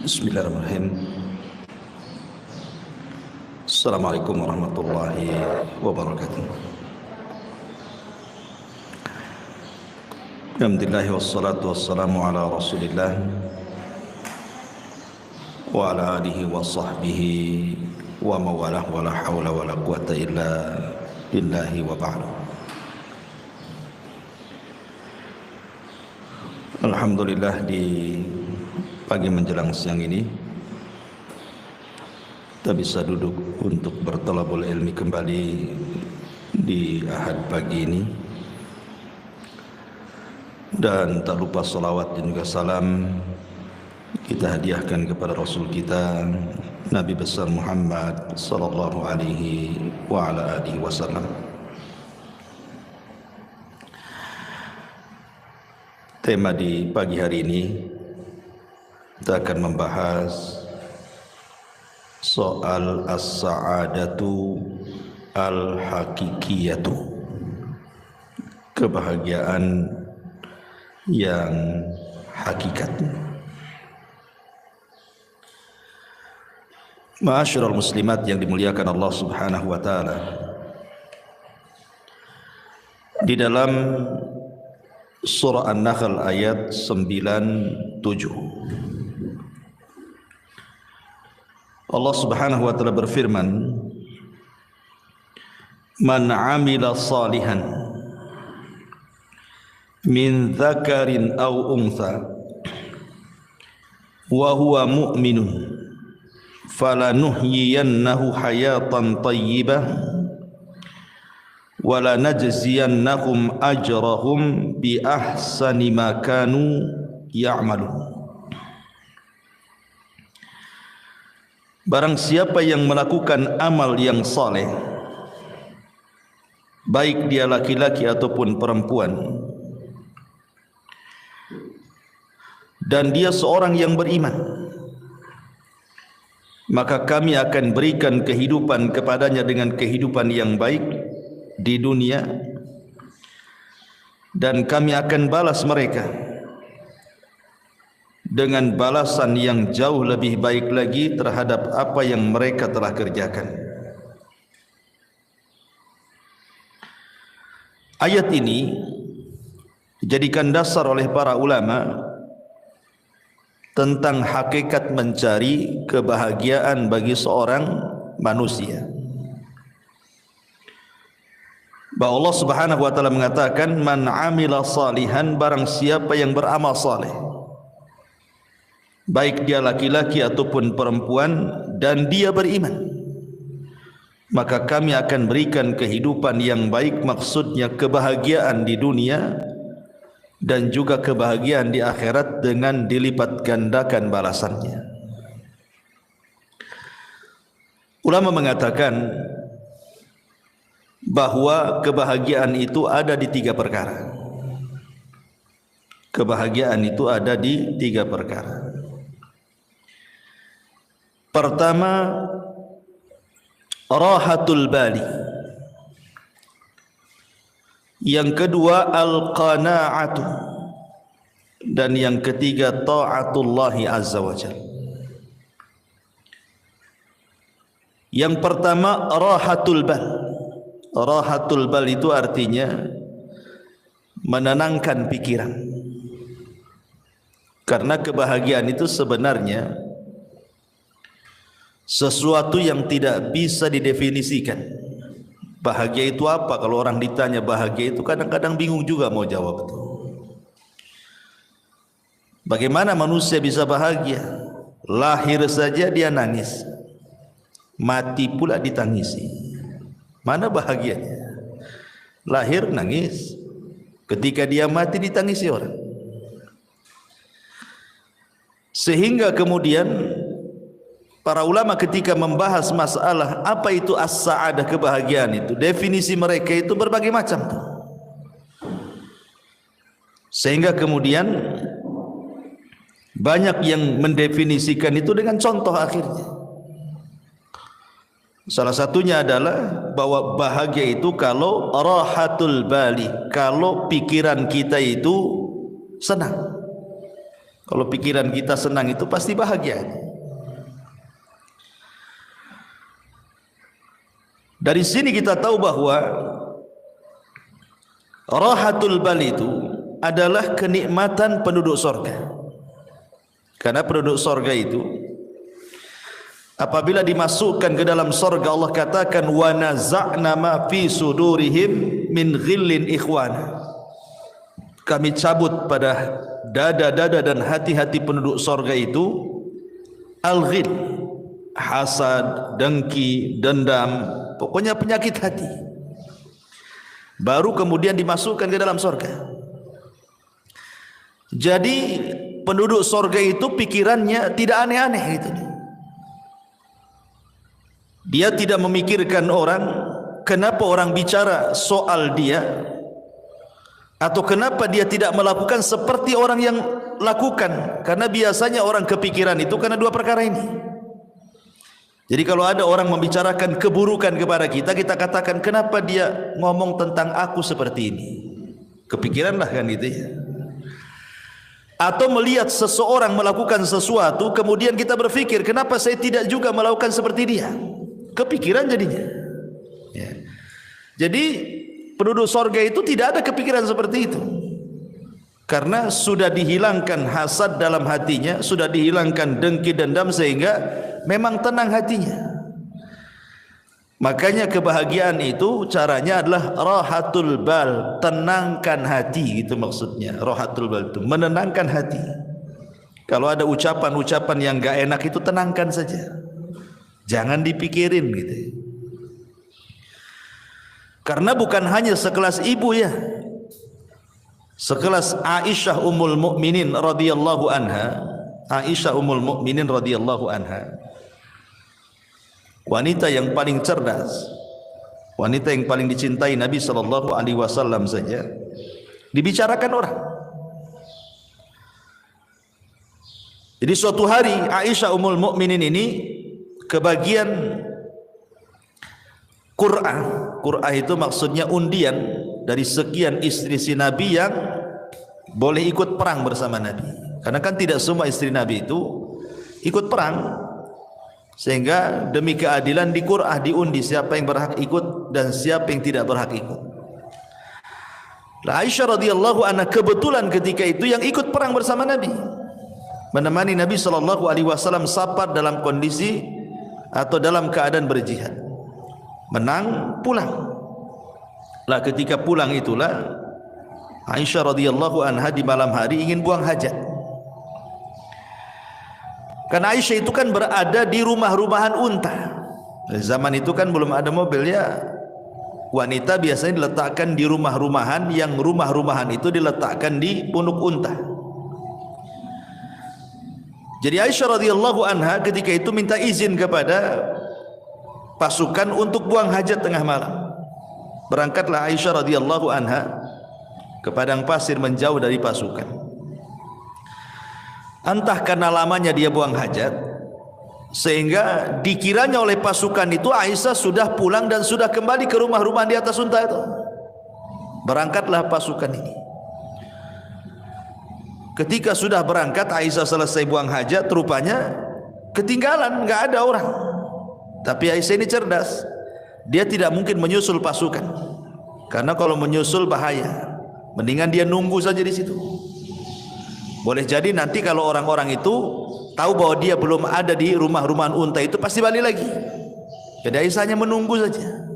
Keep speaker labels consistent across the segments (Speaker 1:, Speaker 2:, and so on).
Speaker 1: Bismillahirrahmanirrahim. Assalamualaikum warahmatullahi wabarakatuh. Alhamdulillah wassalatu wassalamu ala Rasulillah wa ala alihi wa sahbihi wa mawalah wa la hawla wa la quwata illa billahi wa ba'du. Alhamdulillah, di pagi menjelang siang ini kita bisa duduk untuk bertalabul ilmi kembali di Ahad pagi ini, dan tak lupa salawat dan juga salam kita hadiahkan kepada Rasul kita Nabi besar Muhammad sallallahu alaihi wa ala alihi wasallam. Tema di pagi hari ini kita akan membahas soal as-sa'adatu al-hakikiyatu, kebahagiaan yang hakikat. Ma'asyiral muslimat yang dimuliakan Allah Subhanahu wa taala, di dalam surah An-Nahl ayat 97 Allah Subhanahu wa taala berfirman, "Man 'amila salihan min dzakarin aw untha wa huwa mu'minun falanuhyiyannahu hayatan thayyibah wa lanajziyannahum ajrahum bi ahsani ma kanu ya'malun." Barang siapa yang melakukan amal yang saleh, baik dia laki-laki ataupun perempuan, dan dia seorang yang beriman, maka kami akan berikan kehidupan kepadanya dengan kehidupan yang baik di dunia, dan kami akan balas mereka dengan balasan yang jauh lebih baik lagi terhadap apa yang mereka telah kerjakan. Ayat ini dijadikan dasar oleh para ulama tentang hakikat mencari kebahagiaan bagi seorang manusia. Bahwa Allah Subhanahu wa taala mengatakan, "Man 'amila salihan", barang siapa yang beramal saleh, baik dia laki-laki ataupun perempuan, dan dia beriman, maka kami akan berikan kehidupan yang baik, maksudnya kebahagiaan di dunia dan juga kebahagiaan di akhirat dengan dilipat gandakan balasannya. Ulama mengatakan bahwa kebahagiaan itu ada di tiga perkara. Kebahagiaan itu ada di tiga perkara. Pertama, rahatul bali. Yang kedua, al-qana'atu. Dan yang ketiga, ta'atullahi azza wa jalla. Yang pertama, rahatul bal. Rahatul bal itu artinya menenangkan pikiran. Karena kebahagiaan itu sebenarnya sesuatu yang tidak bisa didefinisikan. Bahagia itu apa? Kalau orang ditanya bahagia itu, kadang-kadang bingung juga mau jawab itu. Bagaimana manusia bisa bahagia? Lahir saja dia nangis, mati pula ditangisi. Mana bahagianya? Lahir nangis, ketika dia mati ditangisi orang. Sehingga kemudian para ulama ketika membahas masalah apa itu as-sa'adah, kebahagiaan itu, definisi mereka itu berbagai macam. Sehingga kemudian banyak yang mendefinisikan itu dengan contoh akhirnya. Salah satunya adalah bahwa bahagia itu kalau rahatul bali, kalau pikiran kita itu senang. Kalau pikiran kita senang itu pasti bahagia. Dari sini kita tahu bahwa rahatul bal itu adalah kenikmatan penduduk sorga. Karena penduduk sorga itu apabila dimasukkan ke dalam sorga, Allah katakan wa naza'na ma fi sudurihim min ghillin ikhwana. Kami cabut pada dada-dada dan hati-hati penduduk sorga itu al-ghil, hasad, dengki, dendam, pokoknya penyakit hati. Baru kemudian dimasukkan ke dalam sorga. Jadi penduduk sorga itu pikirannya tidak aneh-aneh gitu. Dia tidak memikirkan orang, kenapa orang bicara soal dia, atau kenapa dia tidak melakukan seperti orang yang lakukan. Karena biasanya orang kepikiran itu karena dua perkara ini. Jadi kalau ada orang membicarakan keburukan kepada kita, kita katakan kenapa dia ngomong tentang aku seperti ini. Kepikiranlah kan gitu ya. Atau melihat seseorang melakukan sesuatu, kemudian kita berpikir kenapa saya tidak juga melakukan seperti dia. Kepikiran jadinya ya. Jadi penduduk sorga itu tidak ada kepikiran seperti itu, karena sudah dihilangkan hasad dalam hatinya, sudah dihilangkan dengki dendam, sehingga memang tenang hatinya. Makanya kebahagiaan itu caranya adalah rahatul bal, tenangkan hati, itu maksudnya. Rahatul bal itu menenangkan hati. Kalau ada ucapan-ucapan yang gak enak itu tenangkan saja, jangan dipikirin gitu. Karena bukan hanya sekelas ibu ya, sekelas Aisyah Ummul Mukminin radhiyallahu anha. Aisyah Ummul Mukminin radhiyallahu anha, wanita yang paling cerdas, wanita yang paling dicintai Nabi sallallahu alaihi wasallam saja dibicarakan orang. Jadi suatu hari Aisyah Ummul Mukminin ini kebagian Qur'ah. Qur'ah itu maksudnya undian dari sekian istri si Nabi yang boleh ikut perang bersama Nabi. Karena kan tidak semua istri Nabi itu ikut perang, sehingga demi keadilan di Qur'ah diundi siapa yang berhak ikut dan siapa yang tidak berhak ikut. Aisyah radhiyallahu anha kebetulan ketika itu yang ikut perang bersama Nabi, menemani Nabi sallallahu alaihi wasallam safar dalam kondisi atau dalam keadaan berjihad. Menang pulang. Lah ketika pulang itulah Aisyah radhiyallahu anha di malam hari ingin buang hajat. Karena Aisyah itu kan berada di rumah-rumahan unta. Zaman itu kan belum ada mobil ya. Wanita biasanya diletakkan di rumah-rumahan, yang rumah-rumahan itu diletakkan di punuk unta. Jadi Aisyah radhiyallahu anha ketika itu minta izin kepada pasukan untuk buang hajat tengah malam. Berangkatlah Aisyah radhiyallahu anha ke padang pasir menjauh dari pasukan. Entah karena lamanya dia buang hajat, sehingga dikiranya oleh pasukan itu Aisyah sudah pulang dan sudah kembali ke rumah-rumah di atas unta itu. Berangkatlah pasukan ini. Ketika sudah berangkat, Aisyah selesai buang hajat, rupanya ketinggalan, nggak ada orang. Tapi Aisyah ini cerdas, dia tidak mungkin menyusul pasukan, karena kalau menyusul bahaya. Mendingan dia nunggu saja di situ. Boleh jadi nanti kalau orang-orang itu tahu bahwa dia belum ada di rumah-rumahan unta itu, pasti balik lagi. Jadi Aisyahnya menunggu saja.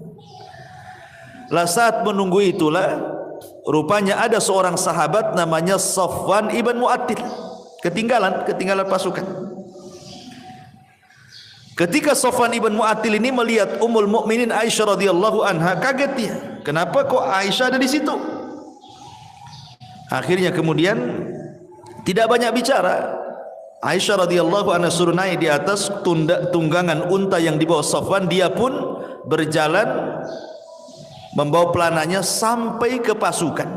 Speaker 1: Lah saat menunggu itulah rupanya ada seorang sahabat namanya Safwan ibn Mu'attil ketinggalan pasukan. Ketika Safwan ibn Mu'attil ini melihat Ummul Mukminin Aisyah radhiyallahu anha, kaget dia. Kenapa kok Aisyah ada di situ? Akhirnya kemudian tidak banyak bicara. Aisyah radhiyallahu anha suruh naik di atas tunggangan unta yang dibawa Safwan. Dia pun berjalan membawa pelananya sampai ke pasukan.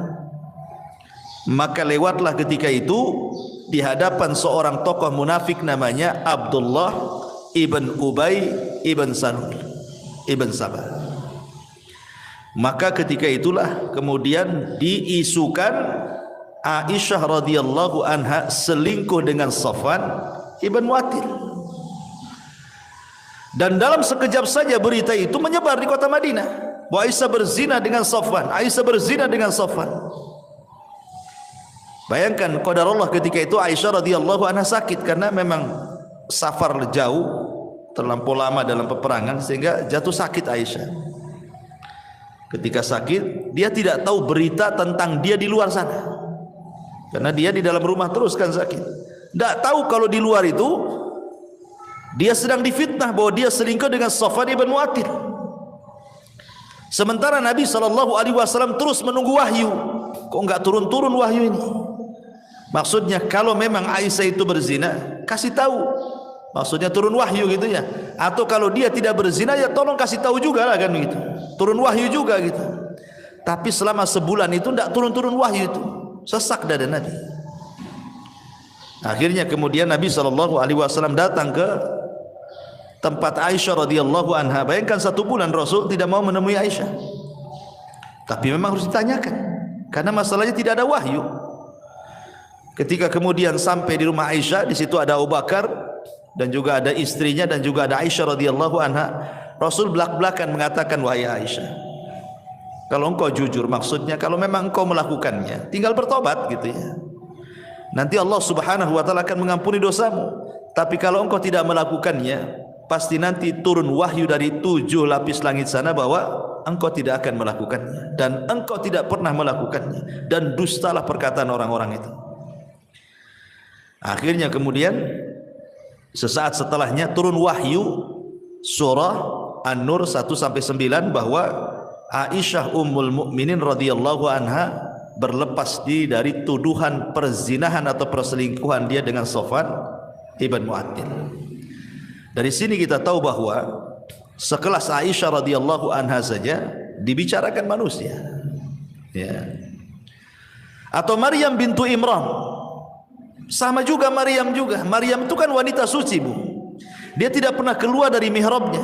Speaker 1: Maka lewatlah ketika itu di hadapan seorang tokoh munafik namanya Abdullah ibn Ubay ibn Salul ibn Sabah. Maka ketika itulah kemudian diisukan Aisyah radhiyallahu anha selingkuh dengan Safwan ibn Mu'attil. Dan dalam sekejap saja berita itu menyebar di kota Madinah bahwa Aisyah berzina dengan Safwan, Aisyah berzina dengan Safwan. Bayangkan qadarullah ketika itu Aisyah radhiyallahu anha sakit karena memang safar jauh, terlampau lama dalam peperangan sehingga jatuh sakit Aisyah. Ketika sakit, dia tidak tahu berita tentang dia di luar sana. Karena dia di dalam rumah terus kan sakit. Tidak tahu kalau di luar itu dia sedang difitnah bahwa dia selingkuh dengan Safwan ibn Mu'attil. Sementara Nabi SAW terus menunggu wahyu. Kok enggak turun-turun wahyu ini? Maksudnya kalau memang Aisyah itu berzina, kasih tahu. Maksudnya turun wahyu gitu ya. Atau kalau dia tidak berzina ya tolong kasih tahu juga lah kan gitu. Turun wahyu juga gitu. Tapi selama sebulan itu tidak turun-turun wahyu itu. Sesak dada Nabi. Akhirnya kemudian Nabi SAW datang ke tempat Aisyah radhiyallahu anha. Bayangkan 1 bulan Rasul tidak mau menemui Aisyah. Tapi memang harus ditanyakan karena masalahnya tidak ada wahyu. Ketika kemudian sampai di rumah Aisyah, di situ ada Abu Bakar dan juga ada istrinya dan juga ada Aisyah radhiyallahu anha. Rasul belak-belakan mengatakan, wahai Aisyah, kalau engkau jujur, maksudnya kalau memang engkau melakukannya, tinggal bertobat gitu ya. Nanti Allah Subhanahu wa taala akan mengampuni dosamu. Tapi kalau engkau tidak melakukannya, pasti nanti turun wahyu dari 7 lapis langit sana bahwa engkau tidak akan melakukannya dan engkau tidak pernah melakukannya dan dustalah perkataan orang-orang itu. Akhirnya kemudian sesaat setelahnya turun wahyu surah An-Nur 1-9 bahwa Aisyah Ummul Mukminin radhiyallahu anha berlepas diri dari tuduhan perzinahan atau perselingkuhan dia dengan Safwan ibn Mu'attil. Dari sini kita tahu bahwa sekelas Aisyah radhiyallahu anha saja dibicarakan manusia. Ya. Atau Maryam bintu Imran. Sama juga Maryam juga. Maryam itu kan wanita suci, Bu. Dia tidak pernah keluar dari mihrabnya.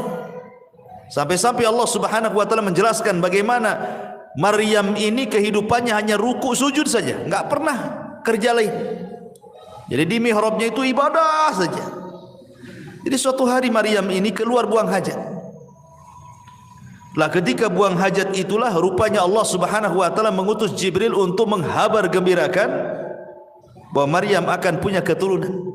Speaker 1: Sampai-sampai Allah Subhanahu wa taala menjelaskan bagaimana Maryam ini kehidupannya hanya ruku sujud saja, enggak pernah kerja lain. Jadi di mihrabnya itu ibadah saja. Jadi suatu hari Maryam ini keluar buang hajat. Lah ketika buang hajat itulah rupanya Allah Subhanahu wa taala mengutus Jibril untuk menghabar gembirakan bahwa Maryam akan punya keturunan.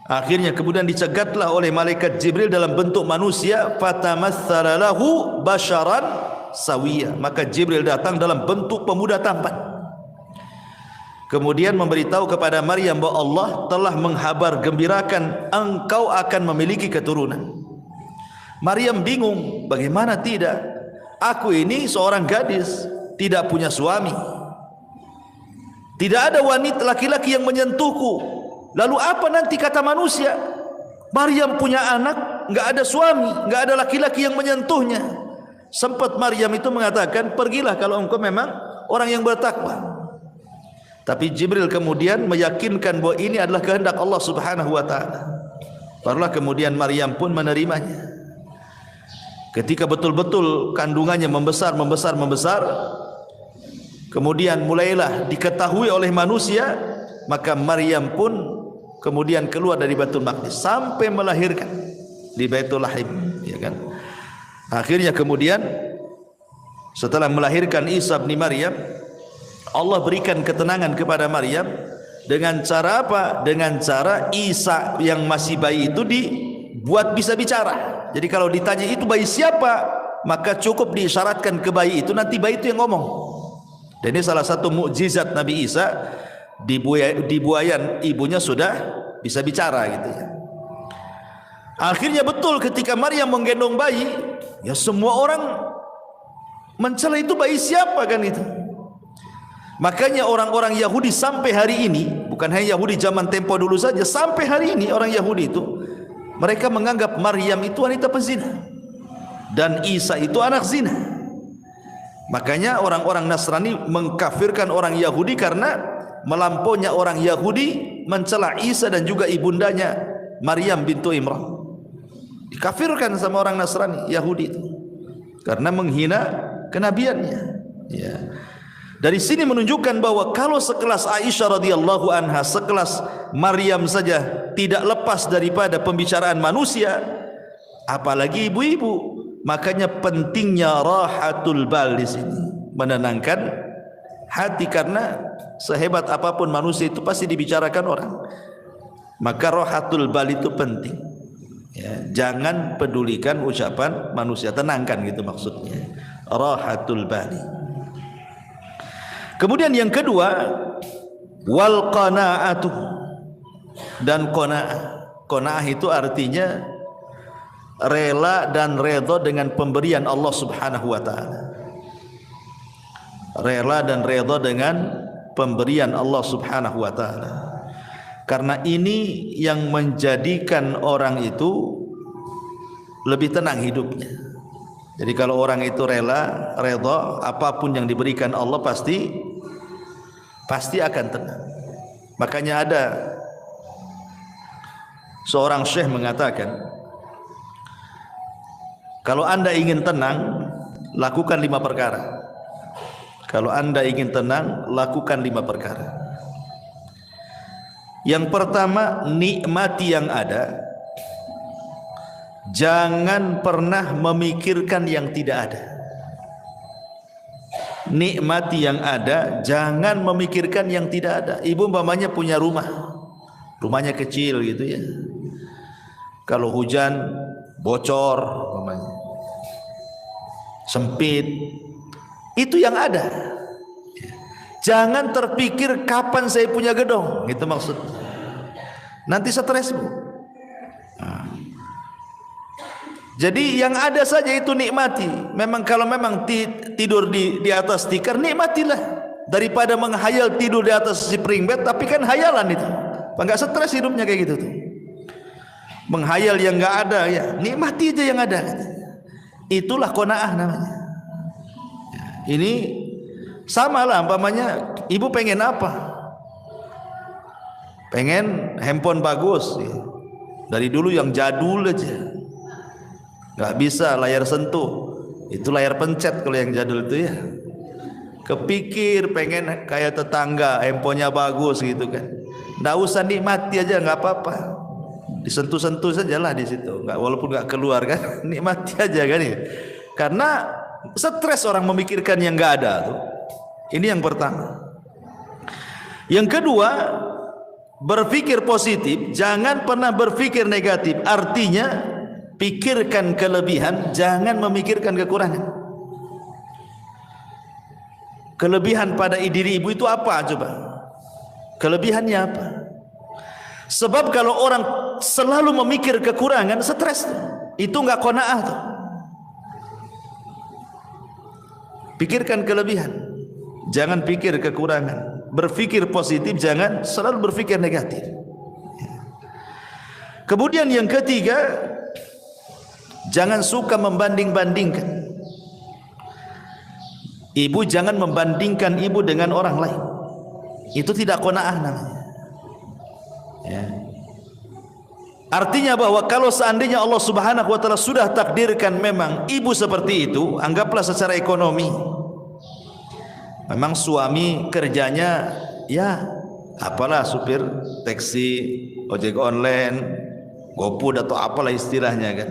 Speaker 1: Akhirnya kemudian dicegatlah oleh malaikat Jibril dalam bentuk manusia, fatamatsala lahu basharan sawiyya. Maka Jibril datang dalam bentuk pemuda tampan. Kemudian memberitahu kepada Maryam bahwa Allah telah menghabar gembirakan engkau akan memiliki keturunan. Maryam bingung, bagaimana tidak? Aku ini seorang gadis, tidak punya suami. Tidak ada wanita laki-laki yang menyentuhku. Lalu apa nanti kata manusia? Maryam punya anak, enggak ada suami, enggak ada laki-laki yang menyentuhnya. Sempat Maryam itu mengatakan, pergilah kalau engkau memang orang yang bertakwa. Tapi Jibril kemudian meyakinkan bahwa ini adalah kehendak Allah Subhanahu wa taala. Barulah kemudian Maryam pun menerimanya. Ketika betul-betul kandungannya membesar, kemudian mulailah diketahui oleh manusia, maka Maryam pun kemudian keluar dari Baitul Maqdis sampai melahirkan di Baitul Lahim, ya kan? Akhirnya kemudian setelah melahirkan Isa bin Maryam, Allah berikan ketenangan kepada Maryam dengan cara apa? Dengan cara Isa yang masih bayi itu dibuat bisa bicara. Jadi kalau ditanya itu bayi siapa, maka cukup diisyaratkan ke bayi itu, nanti bayi itu yang ngomong. Dan ini salah satu mukjizat Nabi Isa, di buayan ibunya sudah bisa bicara gitu ya. Akhirnya betul ketika Maryam menggendong bayi, ya semua orang mencela itu bayi siapa kan itu. Makanya orang-orang Yahudi sampai hari ini, bukan hanya Yahudi zaman tempo dulu saja, sampai hari ini orang Yahudi itu mereka menganggap Maryam itu wanita pezina dan Isa itu anak zina. Makanya orang-orang Nasrani mengkafirkan orang Yahudi karena melampaunya orang Yahudi mencela Isa dan juga ibundanya Maryam bintu Imran. Dikafirkan sama orang Nasrani Yahudi itu karena menghina kenabiannya. Ya. Dari sini menunjukkan bahwa kalau sekelas Aisyah radhiyallahu anha, sekelas Maryam saja tidak lepas daripada pembicaraan manusia, apalagi ibu-ibu. Makanya pentingnya rahatul bal di sini, menenangkan hati, karena sehebat apapun manusia itu pasti dibicarakan orang. Maka rahatul bal itu penting. Ya, jangan pedulikan ucapan manusia, tenangkan gitu maksudnya. Rahatul bali. Kemudian yang kedua, wal qanaa'atu, dan qanaa'ah. Qanaa'ah itu artinya rela dan redha dengan pemberian Allah Subhanahu wa taala. Rela dan redha dengan pemberian Allah Subhanahu wa taala. Karena ini yang menjadikan orang itu lebih tenang hidupnya. Jadi kalau orang itu rela, redha, apapun yang diberikan Allah pasti akan tenang. Makanya ada seorang syekh mengatakan, kalau anda ingin tenang, lakukan 5 perkara. Kalau anda ingin tenang, lakukan 5 perkara. Yang pertama, nikmati yang ada. Jangan pernah memikirkan yang tidak ada. Nikmati yang ada, jangan memikirkan yang tidak ada. Ibu umpamanya punya rumah, rumahnya kecil gitu ya. Kalau hujan bocor umpamanya, sempit, itu yang ada. Jangan terpikir kapan saya punya gedung, gitu maksud. Nanti stres, Bu. Jadi yang ada saja itu nikmati. Memang kalau memang tidur di atas tikar, nikmatilah, daripada menghayal tidur di atas spring bed, tapi kan hayalan itu. Enggak stres hidupnya kayak gitu tuh. Menghayal yang enggak ada, ya nikmati aja yang ada. Itulah qanaah namanya. Ini sama lah umpamanya ibu pengen apa? Pengen handphone bagus ya. Dari dulu yang jadul aja, nggak bisa layar sentuh, itu layar pencet kalau yang jadul itu ya. Kepikir pengen kayak tetangga, handphonenya bagus gitu kan, nggak usah, nikmati aja, nggak apa-apa, disentuh-sentuh sajalah di situ, nggak, walaupun nggak keluar kan, nikmati aja kan ya. Karena stres orang memikirkan yang nggak ada tuh. Ini yang pertama. Yang kedua, berpikir positif, jangan pernah berpikir negatif. Artinya pikirkan kelebihan, jangan memikirkan kekurangan. Kelebihan pada diri ibu itu apa coba? Kelebihannya apa? Sebab kalau orang selalu memikir kekurangan, stres. Itu enggak qanaah tuh. Pikirkan kelebihan, jangan pikir kekurangan. Berpikir positif, jangan selalu berpikir negatif. Kemudian yang ketiga, jangan suka membanding-bandingkan. Ibu jangan membandingkan ibu dengan orang lain. Itu tidak qanaah namanya. Ya. Artinya bahwa kalau seandainya Allah Subhanahu wa taala sudah takdirkan memang ibu seperti itu, anggaplah secara ekonomi, memang suami kerjanya ya apalah, supir taksi, ojek online, GoFood atau apalah istilahnya kan.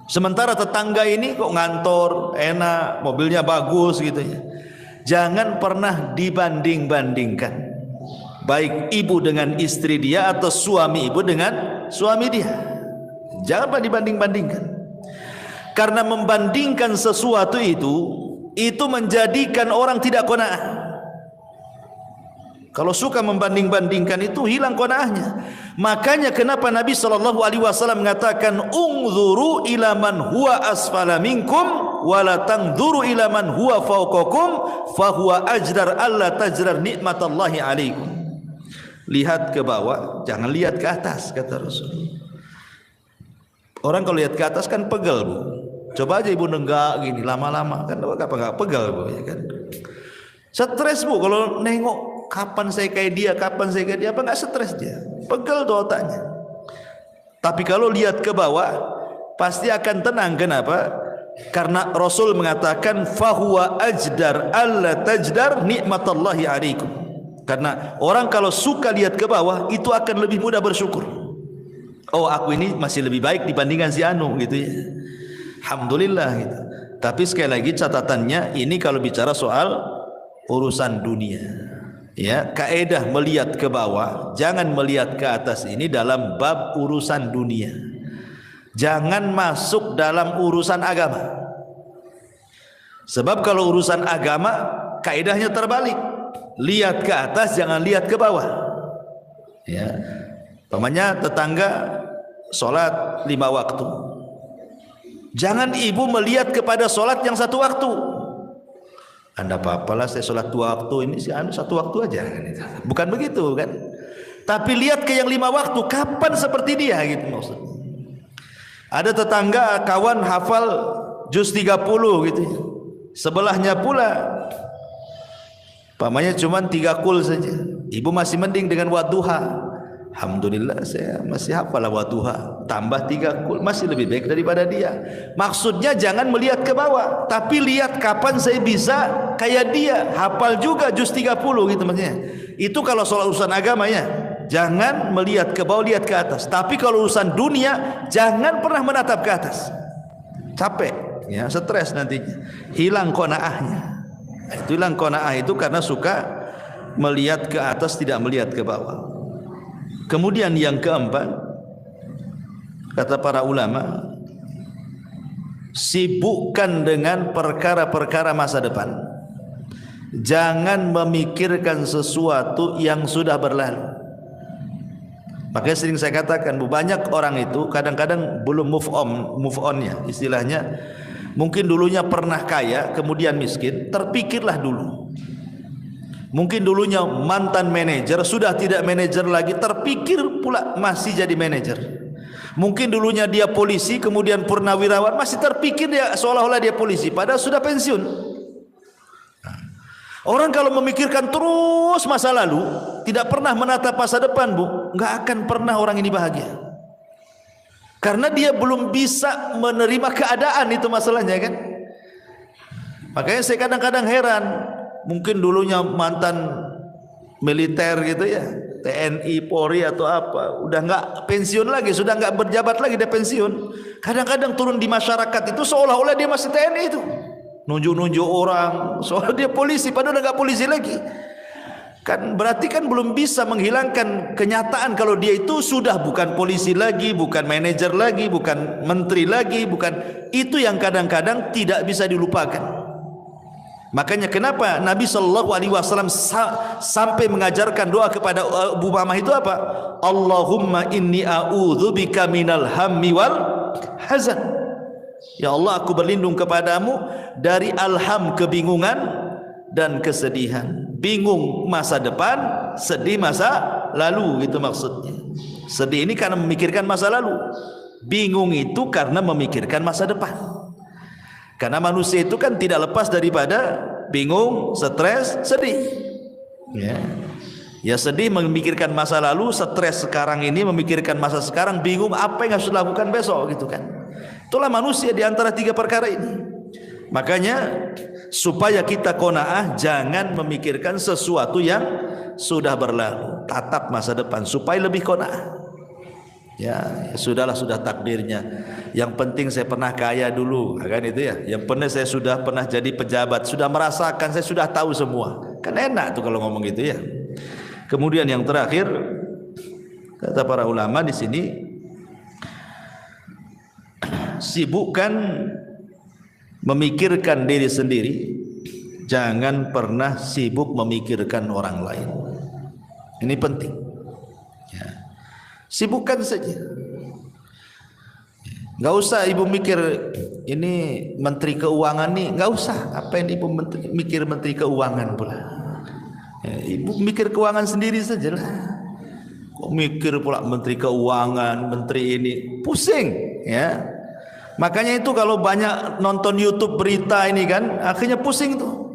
Speaker 1: Sementara tetangga ini kok ngantor, enak, mobilnya bagus gitu ya. Jangan pernah dibanding-bandingkan. Baik ibu dengan istri dia atau suami ibu dengan suami dia. Jangan pernah dibanding-bandingkan. Karena membandingkan sesuatu itu menjadikan orang tidak qanaah. Kalau suka membanding-bandingkan itu hilang qanaahnya. Makanya kenapa Nabi SAW mengatakan ungzuru ila man huwa asfala minkum wala tangzuru ila man huwa fawqakum fahuwa ajdar alla tajrar nikmatallahi alaikum. Lihat ke bawah, jangan lihat ke atas, kata Rasul. Orang kalau lihat ke atas kan pegel, Bu. Coba aja ibu nenggak gini lama-lama kan apa enggak pegel, Bu, ya kan. Stres, Bu, kalau nengok kapan saya kayak dia, kapan saya kayak dia, apa enggak stres dia? Pegel tuh otaknya. Tapi kalau lihat ke bawah pasti akan tenang. Kenapa? Karena Rasul mengatakan fahuwa ajdar alla tajdar nikmatallahi alaikum. Karena orang kalau suka lihat ke bawah itu akan lebih mudah bersyukur. Oh, aku ini masih lebih baik dibandingkan si anu gitu ya. Alhamdulillah gitu. Tapi sekali lagi catatannya ini kalau bicara soal urusan dunia. Ya, kaedah melihat ke bawah, jangan melihat ke atas ini dalam bab urusan dunia. Jangan masuk dalam urusan agama. Sebab kalau urusan agama kaedahnya terbalik. Lihat ke atas, jangan lihat ke bawah. Ya. Pamannya tetangga sholat 5 waktu. Jangan ibu melihat kepada sholat yang 1 waktu. Anda apa-apalah saya sholat 2 waktu, ini si anu 1 waktu aja. Bukan begitu kan. Tapi lihat ke yang 5 waktu, kapan seperti dia gitu maksudnya. Ada tetangga kawan hafal juz 30 gitu. Sebelahnya pula pamannya cuma 3 kul saja. Ibu masih mending dengan wadduha. Alhamdulillah saya masih hafal wadduha, tambah 3 kul masih lebih baik daripada dia. Maksudnya jangan melihat ke bawah, tapi lihat kapan saya bisa kayak dia, hafal juga juz 30 gitu maksudnya. Itu kalau soal urusan agama ya. Jangan melihat ke bawah, lihat ke atas. Tapi kalau urusan dunia jangan pernah menatap ke atas. Capek ya, stres nantinya. Hilang qanaahnya. Itu hilang qanaah itu karena suka melihat ke atas, tidak melihat ke bawah. Kemudian yang keempat, kata para ulama, sibukkan dengan perkara-perkara masa depan. Jangan memikirkan sesuatu yang sudah berlalu. Makanya sering saya katakan, banyak orang itu kadang-kadang belum move on-nya, istilahnya. Mungkin dulunya pernah kaya, kemudian miskin, terpikirlah dulu. Mungkin dulunya mantan manajer, sudah tidak manajer lagi, terpikir pula masih jadi manajer. Mungkin dulunya dia polisi, kemudian purnawirawan, masih terpikir dia seolah-olah dia polisi, padahal sudah pensiun. Orang kalau memikirkan terus masa lalu, tidak pernah menatap masa depan, Bu, nggak akan pernah orang ini bahagia. Karena dia belum bisa menerima keadaan, itu masalahnya kan. Makanya saya kadang-kadang heran. Mungkin dulunya mantan militer gitu ya, TNI, Polri atau apa, udah nggak pensiun lagi, sudah nggak berjabat lagi, dia pensiun. Kadang-kadang turun di masyarakat itu seolah-olah dia masih TNI itu, nunjuk-nunjuk orang, soalnya dia polisi, padahal udah nggak polisi lagi. Kan berarti kan belum bisa menghilangkan kenyataan kalau dia itu sudah bukan polisi lagi, bukan manajer lagi, bukan menteri lagi, bukan itu yang kadang-kadang tidak bisa dilupakan. Makanya kenapa Nabi SAW sampai mengajarkan doa kepada Abu Umamah itu apa? Allahumma inni a'udzubika minal hammi wal hazan. Ya Allah, aku berlindung kepadamu dari alham, kebingungan dan kesedihan. Bingung masa depan, sedih masa lalu, gitu maksudnya. Sedih ini karena memikirkan masa lalu. Bingung itu karena memikirkan masa depan. Karena manusia itu kan tidak lepas daripada bingung, stres, sedih. Ya sedih memikirkan masa lalu, stres sekarang ini memikirkan masa sekarang, bingung apa yang harus dilakukan besok gitu kan. Itulah manusia di antara 3 perkara ini. Makanya supaya kita qanaah, jangan memikirkan sesuatu yang sudah berlalu, tatap masa depan supaya lebih qanaah. Ya sudahlah, sudah takdirnya. Yang penting saya pernah kaya dulu, kan itu ya. Yang penting saya sudah pernah jadi pejabat, sudah merasakan, saya sudah tahu semua. Kan enak tuh kalau ngomong gitu ya. Kemudian yang terakhir, kata para ulama di sini, sibukkan memikirkan diri sendiri, jangan pernah sibuk memikirkan orang lain. Ini penting. Sibukkan saja. Nggak usah ibu mikir ini menteri keuangan nih, nggak usah. Apa yang ibu mikir menteri keuangan pula? Ibu mikir keuangan sendiri saja lah. Kok mikir pula menteri keuangan, menteri ini, pusing ya. Makanya itu kalau banyak nonton YouTube berita ini kan, akhirnya pusing tuh.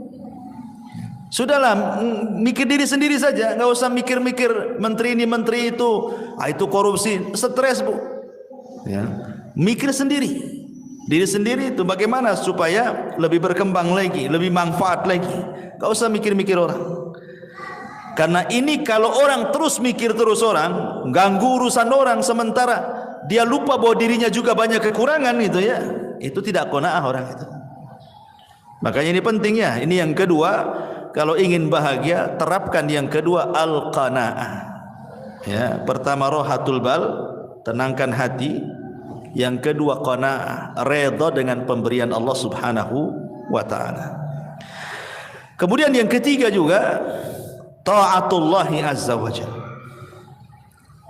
Speaker 1: Sudahlah, mikir diri sendiri saja, nggak usah mikir-mikir menteri ini menteri itu, itu korupsi, stres Bu. Ya, mikir sendiri. diri sendiri itu bagaimana supaya lebih berkembang lagi, lebih manfaat lagi. Gak usah mikir-mikir orang. Karena ini kalau orang terus mikir terus orang, ganggu urusan orang sementara dia lupa bahwa dirinya juga banyak kekurangan gitu ya. Itu tidak qanaah orang itu. Makanya ini penting ya. Ini yang kedua, kalau ingin bahagia terapkan yang kedua al-qanaah. Ya, pertama rohatul bal, tenangkan hati. Yang kedua qanaah, redha dengan pemberian Allah Subhanahu wa taala. Kemudian yang ketiga juga taatullahi azza wajalla.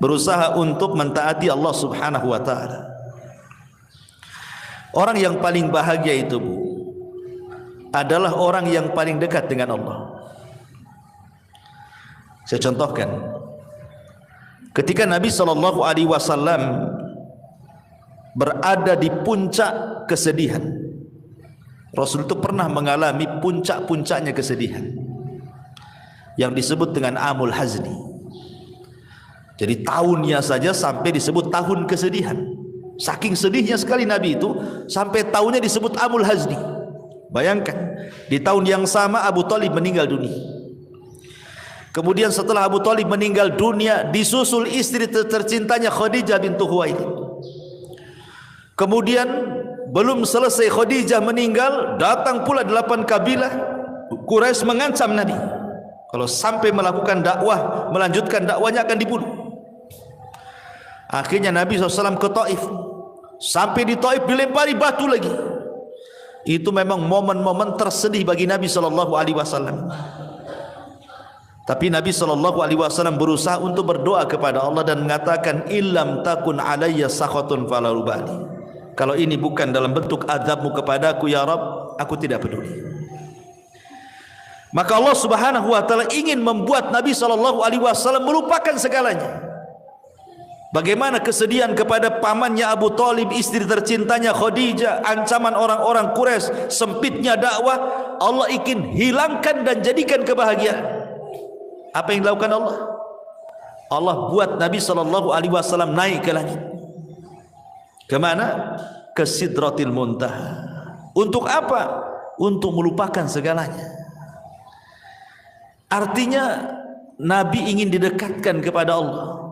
Speaker 1: Berusaha untuk mentaati Allah Subhanahu wa taala. Orang yang paling bahagia itu, Bu, adalah orang yang paling dekat dengan Allah. Saya contohkan. Ketika Nabi sallallahu alaihi wasallam berada di puncak kesedihan, Rasul itu pernah mengalami puncak-puncaknya kesedihan yang disebut dengan amul hazni. Jadi tahunnya saja sampai disebut tahun kesedihan. Saking sedihnya sekali Nabi itu sampai tahunnya disebut amul hazni. Bayangkan, di tahun yang sama Abu Thalib meninggal dunia. Kemudian setelah Abu Thalib meninggal dunia, disusul istri tercintanya Khadijah bintu Khuwailid. Kemudian belum selesai Khadijah meninggal, datang pula 8 kabilah Quraisy mengancam Nabi. Kalau sampai melakukan dakwah, melanjutkan dakwanya akan dibunuh. Akhirnya Nabi SAW ke Taif. Sampai di Taif dilempari batu lagi. Itu memang momen-momen tersedih bagi Nabi SAW. Tapi Nabi SAW berusaha untuk berdoa kepada Allah dan mengatakan, illam takun alayya sakhatun fala ubali. Kalau ini bukan dalam bentuk azabmu kepadaku ya Rabb, aku tidak peduli. Maka Allah Subhanahu wa taala ingin membuat Nabi SAW melupakan segalanya. Bagaimana kesedihan kepada pamannya Abu Thalib, istri tercintanya Khadijah, ancaman orang-orang Quraisy, sempitnya dakwah, Allah ingin hilangkan dan jadikan kebahagiaan. Apa yang dilakukan Allah? Allah buat Nabi SAW naik ke langit. Kemana? Ke Sidratil Muntaha. Untuk apa? Untuk melupakan segalanya. Artinya Nabi ingin didekatkan kepada Allah.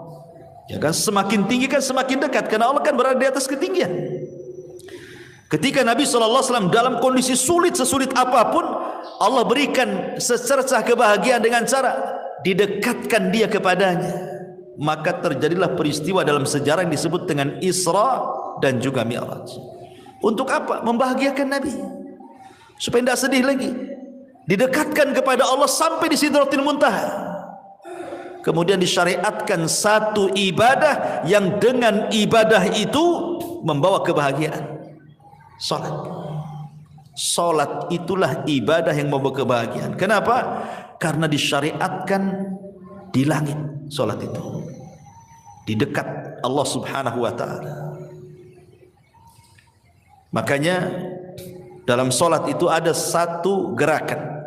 Speaker 1: Ya kan, semakin tinggi kan semakin dekat, karena Allah kan berada di atas ketinggian. Ketika Nabi SAW dalam kondisi sulit sesulit apapun, Allah berikan secercah kebahagiaan dengan cara didekatkan dia kepadanya. Maka terjadilah peristiwa dalam sejarah yang disebut dengan Isra dan juga Mi'raj. Untuk apa? Membahagiakan Nabi supaya tidak sedih lagi. Didekatkan kepada Allah sampai di Sidratil Muntaha. Kemudian disyariatkan satu ibadah yang dengan ibadah itu membawa kebahagiaan. Salat. Salat itulah ibadah yang membawa kebahagiaan. Kenapa? Karena disyariatkan di langit salat itu. Di dekat Allah Subhanahu wa taala. Makanya dalam salat itu ada satu gerakan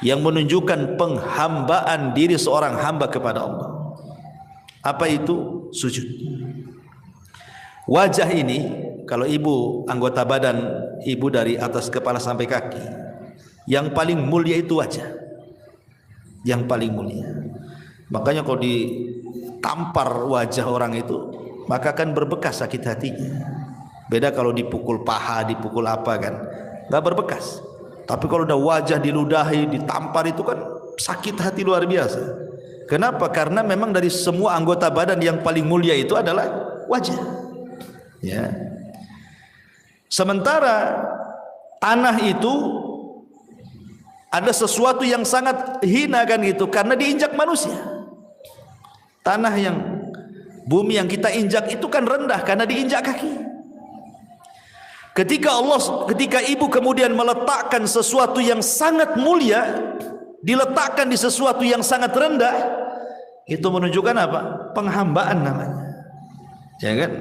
Speaker 1: yang menunjukkan penghambaan diri seorang hamba kepada Allah. Apa itu? Sujud. Wajah ini, kalau ibu anggota badan ibu dari atas kepala sampai kaki, yang paling mulia itu wajah. Yang paling mulia. Makanya kalau ditampar wajah orang itu, maka akan berbekas sakit hatinya. Beda kalau dipukul paha, dipukul apa kan, nggak berbekas. Tapi kalau udah wajah diludahi, ditampar itu kan sakit hati luar biasa. Kenapa? Karena memang dari semua anggota badan yang paling mulia itu adalah wajah. Ya. Sementara tanah itu ada sesuatu yang sangat hina kan gitu, karena diinjak manusia. Tanah yang bumi yang kita injak itu kan rendah karena diinjak kaki. Ketika ibu kemudian meletakkan sesuatu yang sangat mulia, diletakkan di sesuatu yang sangat rendah, itu menunjukkan apa? Penghambaan namanya. Ya kan?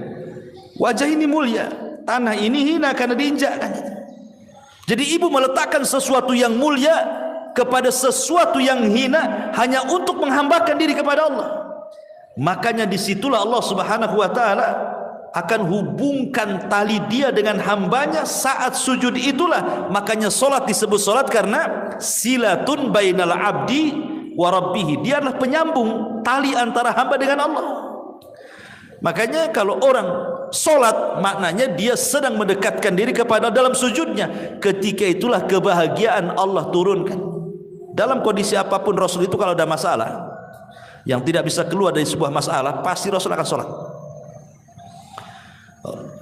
Speaker 1: Wajah ini mulia, tanah ini hina karena diinjak kan. Jadi ibu meletakkan sesuatu yang mulia kepada sesuatu yang hina hanya untuk menghambakan diri kepada Allah. Makanya disitulah Allah Subhanahu wa taala akan hubungkan tali dia dengan hambanya saat sujud itulah. Makanya solat disebut solat karena silatun bainal abdi wa rabbih. Dia adalah penyambung tali antara hamba dengan Allah. Makanya kalau orang solat, maknanya dia sedang mendekatkan diri kepada dalam sujudnya. Ketika itulah kebahagiaan Allah turunkan. Dalam kondisi apapun Rasul itu kalau ada masalah yang tidak bisa keluar dari sebuah masalah, pasti Rasul akan sholat.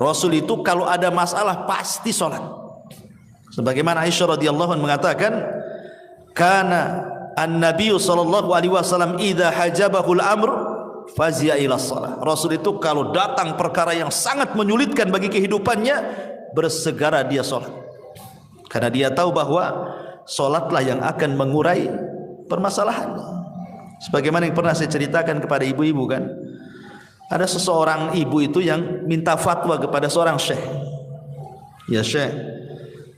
Speaker 1: Rasul itu kalau ada masalah pasti sholat. Sebagaimana Aisyah radhiyallahu anha mengatakan, kana an-nabiy sallallahu alaihi wasallam idza hajabahul amr fazi'a ila shalah. Rasul itu kalau datang perkara yang sangat menyulitkan bagi kehidupannya, bersegera dia sholat. Karena dia tahu bahwa sholatlah yang akan mengurai permasalahan. Sebagaimana yang pernah saya ceritakan kepada ibu-ibu kan, ada seseorang ibu itu yang minta fatwa kepada seorang syekh. Ya syekh,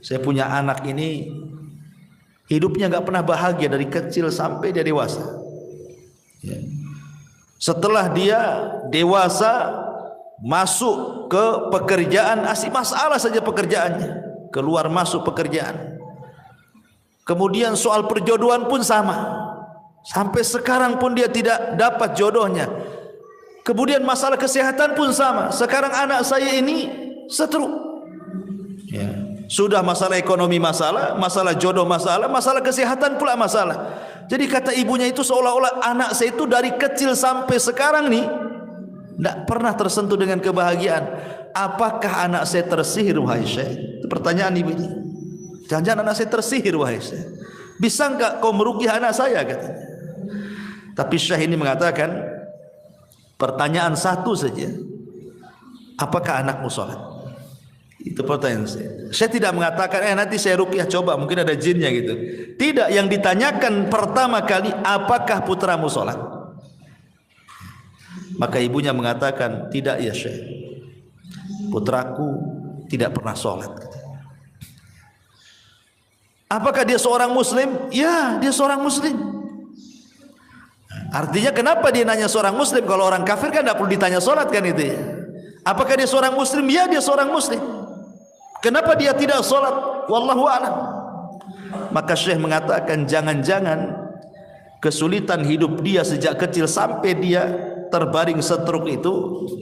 Speaker 1: saya punya anak ini hidupnya nggak pernah bahagia dari kecil sampai dia dewasa. Ya. Setelah dia dewasa masuk ke pekerjaan, asik masalah saja pekerjaannya, keluar masuk pekerjaan. Kemudian soal perjodohan pun sama. Sampai sekarang pun dia tidak dapat jodohnya. Kemudian masalah kesehatan pun sama. Sekarang anak saya ini stroke. Ya. Sudah masalah ekonomi masalah, masalah jodoh masalah, masalah kesehatan pula masalah. Jadi kata ibunya itu seolah-olah anak saya itu dari kecil sampai sekarang nih tidak pernah tersentuh dengan kebahagiaan. Apakah anak saya tersihir wahai syekh? Itu pertanyaan ibu ini. Jangan-jangan anak saya tersihir wahai syekh. Bisa enggak kau meruqyah anak saya katanya. Tapi syekh ini mengatakan pertanyaan satu saja, apakah anakmu sholat? Itu pertanyaan saya. Saya tidak mengatakan nanti saya ruqyah coba mungkin ada jinnya gitu. Tidak, yang ditanyakan pertama kali, apakah putramu sholat? Maka ibunya mengatakan, tidak ya syekh, putraku tidak pernah sholat. Apakah dia seorang muslim? Ya, dia seorang muslim. Artinya kenapa dia nanya seorang muslim? Kalau orang kafir kan tidak perlu ditanya sholat kan itu ya. Apakah dia seorang muslim? Ya, dia seorang muslim. Kenapa dia tidak sholat? Wallahu a'lam. Maka syekh mengatakan jangan-jangan kesulitan hidup dia sejak kecil sampai dia terbaring stroke itu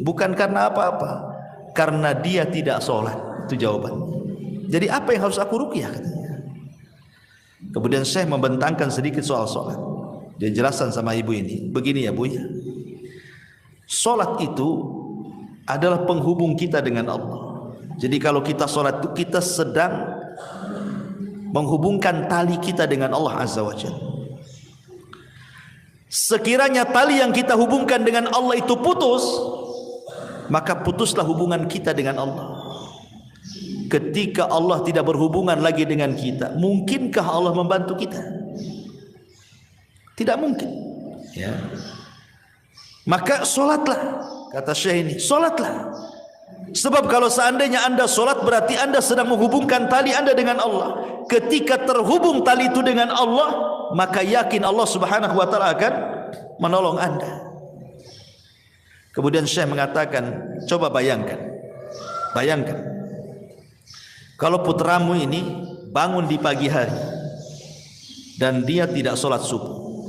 Speaker 1: bukan karena apa-apa, karena dia tidak sholat. Itu jawabannya. Jadi apa yang harus aku ruqyah katanya. Kemudian syekh membentangkan sedikit soal sholat. Dia jelaskan sama ibu ini, begini ya bu ya, sholat itu adalah penghubung kita dengan Allah. Jadi kalau kita sholat itu kita sedang menghubungkan tali kita dengan Allah Azza wa Jalla. Sekiranya tali yang kita hubungkan dengan Allah itu putus, maka putuslah hubungan kita dengan Allah. Ketika Allah tidak berhubungan lagi dengan kita, mungkinkah Allah membantu kita? Tidak mungkin ya. Maka solatlah, kata syekh ini, solatlah. Sebab kalau seandainya anda solat, berarti anda sedang menghubungkan tali anda dengan Allah. Ketika terhubung tali itu dengan Allah, maka yakin Allah subhanahu wa ta'ala akan menolong anda. Kemudian syekh mengatakan, coba bayangkan kalau putramu ini bangun di pagi hari dan dia tidak solat subuh,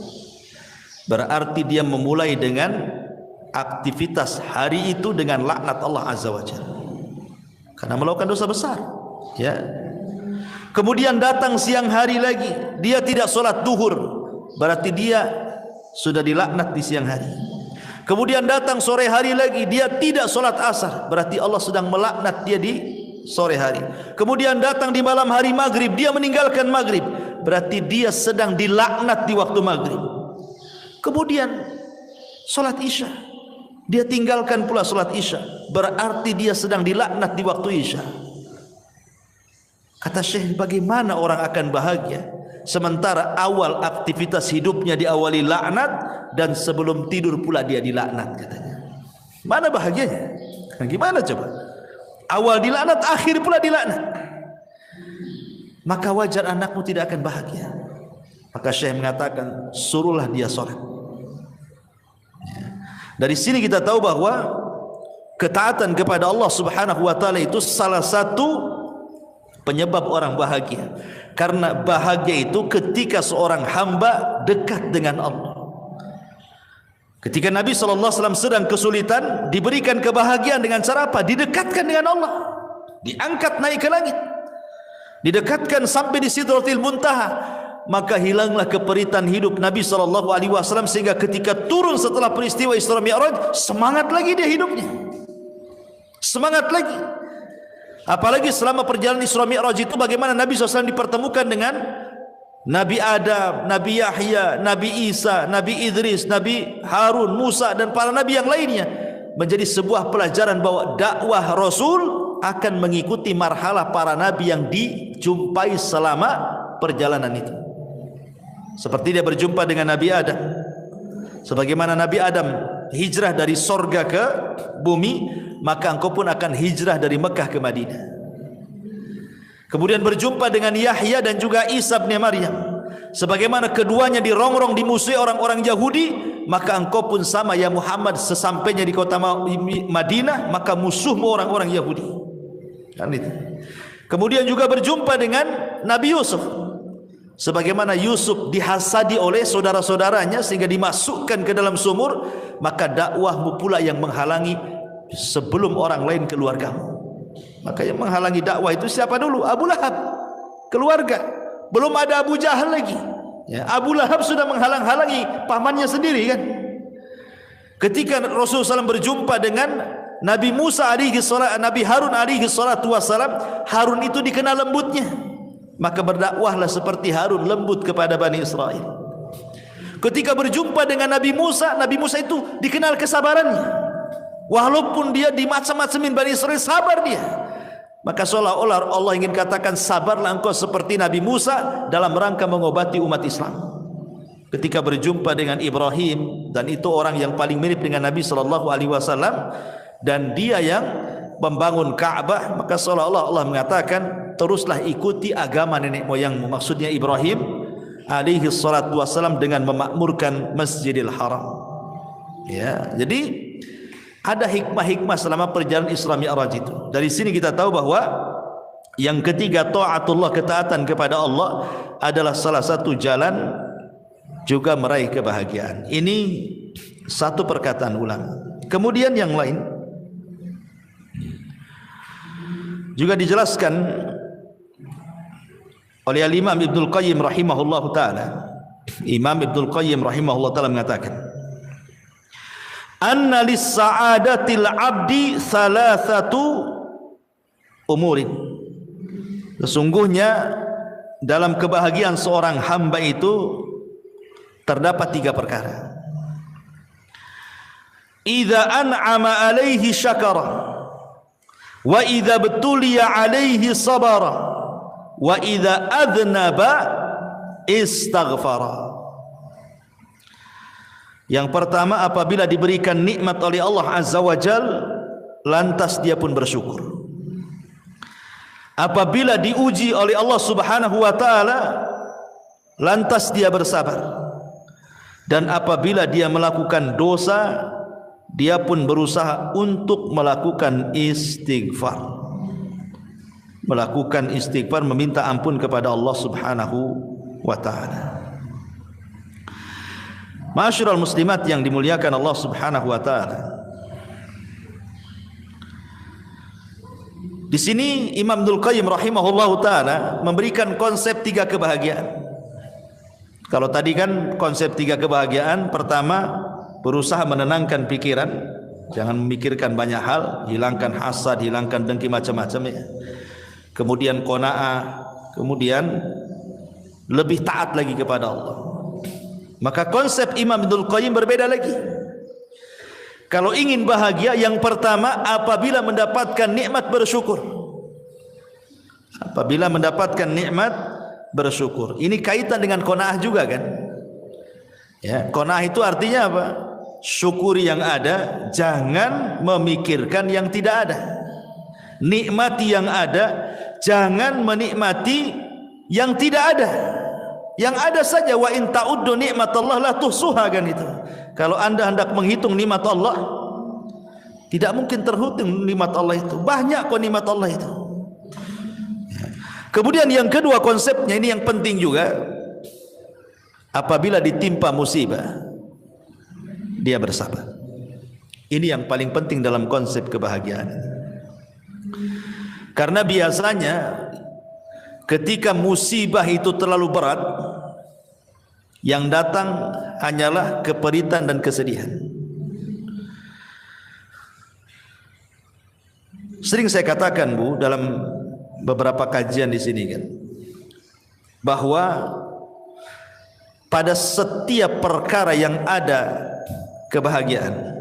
Speaker 1: berarti dia memulai dengan aktivitas hari itu dengan laknat Allah Azza wa Jalla karena melakukan dosa besar ya. Kemudian datang siang hari lagi, dia tidak sholat duhur, berarti dia sudah dilaknat di siang hari. Kemudian datang sore hari lagi, dia tidak sholat asar, berarti Allah sedang melaknat dia di sore hari. Kemudian datang di malam hari maghrib, dia meninggalkan maghrib, berarti dia sedang dilaknat di waktu maghrib. Kemudian sholat isya, dia tinggalkan pula sholat isya, berarti dia sedang dilaknat di waktu isya. Kata syekh, bagaimana orang akan bahagia sementara awal aktivitas hidupnya diawali laknat dan sebelum tidur pula dia dilaknat katanya. Mana bahagianya? Gimana coba? Awal dilaknat, akhir pula dilaknat. Maka wajar anakmu tidak akan bahagia. Maka syekh mengatakan, suruhlah dia sholat. Dari sini kita tahu bahwa ketaatan kepada Allah Subhanahu wa taala itu salah satu penyebab orang bahagia. Karena bahagia itu ketika seorang hamba dekat dengan Allah. Ketika Nabi SAW sedang kesulitan, diberikan kebahagiaan dengan cara apa? Didekatkan dengan Allah, diangkat naik ke langit, didekatkan sampai di Sidratil Muntaha. Maka hilanglah keperitan hidup Nabi SAW, sehingga ketika turun setelah peristiwa Isra Mi'raj, semangat lagi dia hidupnya, semangat lagi. Apalagi selama perjalanan Isra Mi'raj itu bagaimana Nabi SAW dipertemukan dengan Nabi Adam, Nabi Yahya, Nabi Isa, Nabi Idris, Nabi Harun, Musa dan para Nabi yang lainnya. Menjadi sebuah pelajaran bahwa dakwah Rasul akan mengikuti marhalah para Nabi yang dijumpai selama perjalanan itu. Seperti dia berjumpa dengan Nabi Adam. Sebagaimana Nabi Adam hijrah dari sorga ke bumi, maka engkau pun akan hijrah dari Mekah ke Madinah. Kemudian berjumpa dengan Yahya dan juga Isa bin Maryam. Sebagaimana keduanya dirongrong, dimusuhi orang-orang Yahudi, maka engkau pun sama ya Muhammad, sesampainya di kota Madinah, maka musuhmu orang-orang Yahudi. Kan itu. Kemudian juga berjumpa dengan Nabi Yusuf. Sebagaimana Yusuf dihasadi oleh saudara-saudaranya sehingga dimasukkan ke dalam sumur, maka dakwahmu pula yang menghalangi sebelum orang lain keluargamu. Maka yang menghalangi dakwah itu siapa dulu? Abu Lahab, keluarga. Belum ada Abu Jahal lagi. Ya, Abu Lahab sudah menghalang-halangi pamannya sendiri kan. Ketika Rasulullah SAW berjumpa dengan Nabi Musa alaihi salam, Nabi Harun alaihi salatu wassalam, Harun itu dikenal lembutnya. Maka berdakwahlah seperti Harun, lembut kepada Bani Israel. Ketika berjumpa dengan Nabi Musa itu dikenal kesabarannya. Walaupun dia dimacam-macamin Bani Israel, sabar dia. Maka seolah-olah Allah ingin katakan, sabarlah engkau seperti Nabi Musa dalam rangka mengobati umat Islam. Ketika berjumpa dengan Ibrahim, dan itu orang yang paling mirip dengan Nabi SAW, dan dia yang membangun Ka'bah, maka seolah-olah Allah mengatakan, teruslah ikuti agama nenek moyangmu. Maksudnya Ibrahim alaihi salatu wassalam dengan memakmurkan Masjidil Haram. Ya, jadi ada hikmah-hikmah selama perjalanan Isra Mi'raj itu. Dari sini kita tahu bahwa yang ketiga, taatullah, ketaatan kepada Allah adalah salah satu jalan juga meraih kebahagiaan. Ini satu perkataan ulama. Kemudian yang lain juga dijelaskan oleh Imam Ibnul Qayyim rahimahullahu taala. Imam Ibnul Qayyim rahimahullahu taala mengatakan, anna lis-sa'adatil 'abdi thalathatu umurin. Sesungguhnya dalam kebahagiaan seorang hamba itu terdapat 3 perkara. Idza an'ama 'alaihi syakara, wa idza btuliya 'alaihi sabara, wa idza adznaba istaghfara. Yang pertama, apabila diberikan nikmat oleh Allah Azza wa Jal, lantas dia pun bersyukur. Apabila diuji oleh Allah Subhanahu wa taala, lantas dia bersabar. Dan apabila dia melakukan dosa, dia pun berusaha untuk melakukan istighfar. Melakukan istighfar, meminta ampun kepada Allah Subhanahu wa taala. Ma'asyiral muslimat yang dimuliakan Allah Subhanahu wa taala. Di sini Imam Ibnul Qayyim rahimahullahu taala memberikan konsep 3 kebahagiaan. Kalau tadi kan konsep 3 kebahagiaan, pertama berusaha menenangkan pikiran, jangan memikirkan banyak hal, hilangkan hasad, hilangkan dengki macam-macam ya. Kemudian qanaah, kemudian lebih taat lagi kepada Allah. Maka konsep Imam Ibnul Qayyim berbeda lagi. Kalau ingin bahagia, yang pertama apabila mendapatkan nikmat bersyukur. Apabila mendapatkan nikmat bersyukur. Ini kaitan dengan qanaah juga kan? Ya, qanaah itu artinya apa? Syukuri yang ada, jangan memikirkan yang tidak ada. Nikmati yang ada, jangan menikmati yang tidak ada. Yang ada saja. Wa in ta'uddu nikmatallah la tuhsuha, kan itu. Kalau anda hendak menghitung nikmat Allah, Tidak mungkin terhitung nikmat Allah itu. Banyak kok nikmat Allah itu. Kemudian yang kedua konsepnya ini yang penting juga. Apabila ditimpa musibah, dia bersabar. Ini yang paling penting dalam konsep kebahagiaan. Karena biasanya ketika musibah itu terlalu berat, yang datang hanyalah keperitan dan kesedihan. Sering saya katakan, Bu, dalam beberapa kajian di sini kan, bahwa pada setiap perkara yang ada kebahagiaan,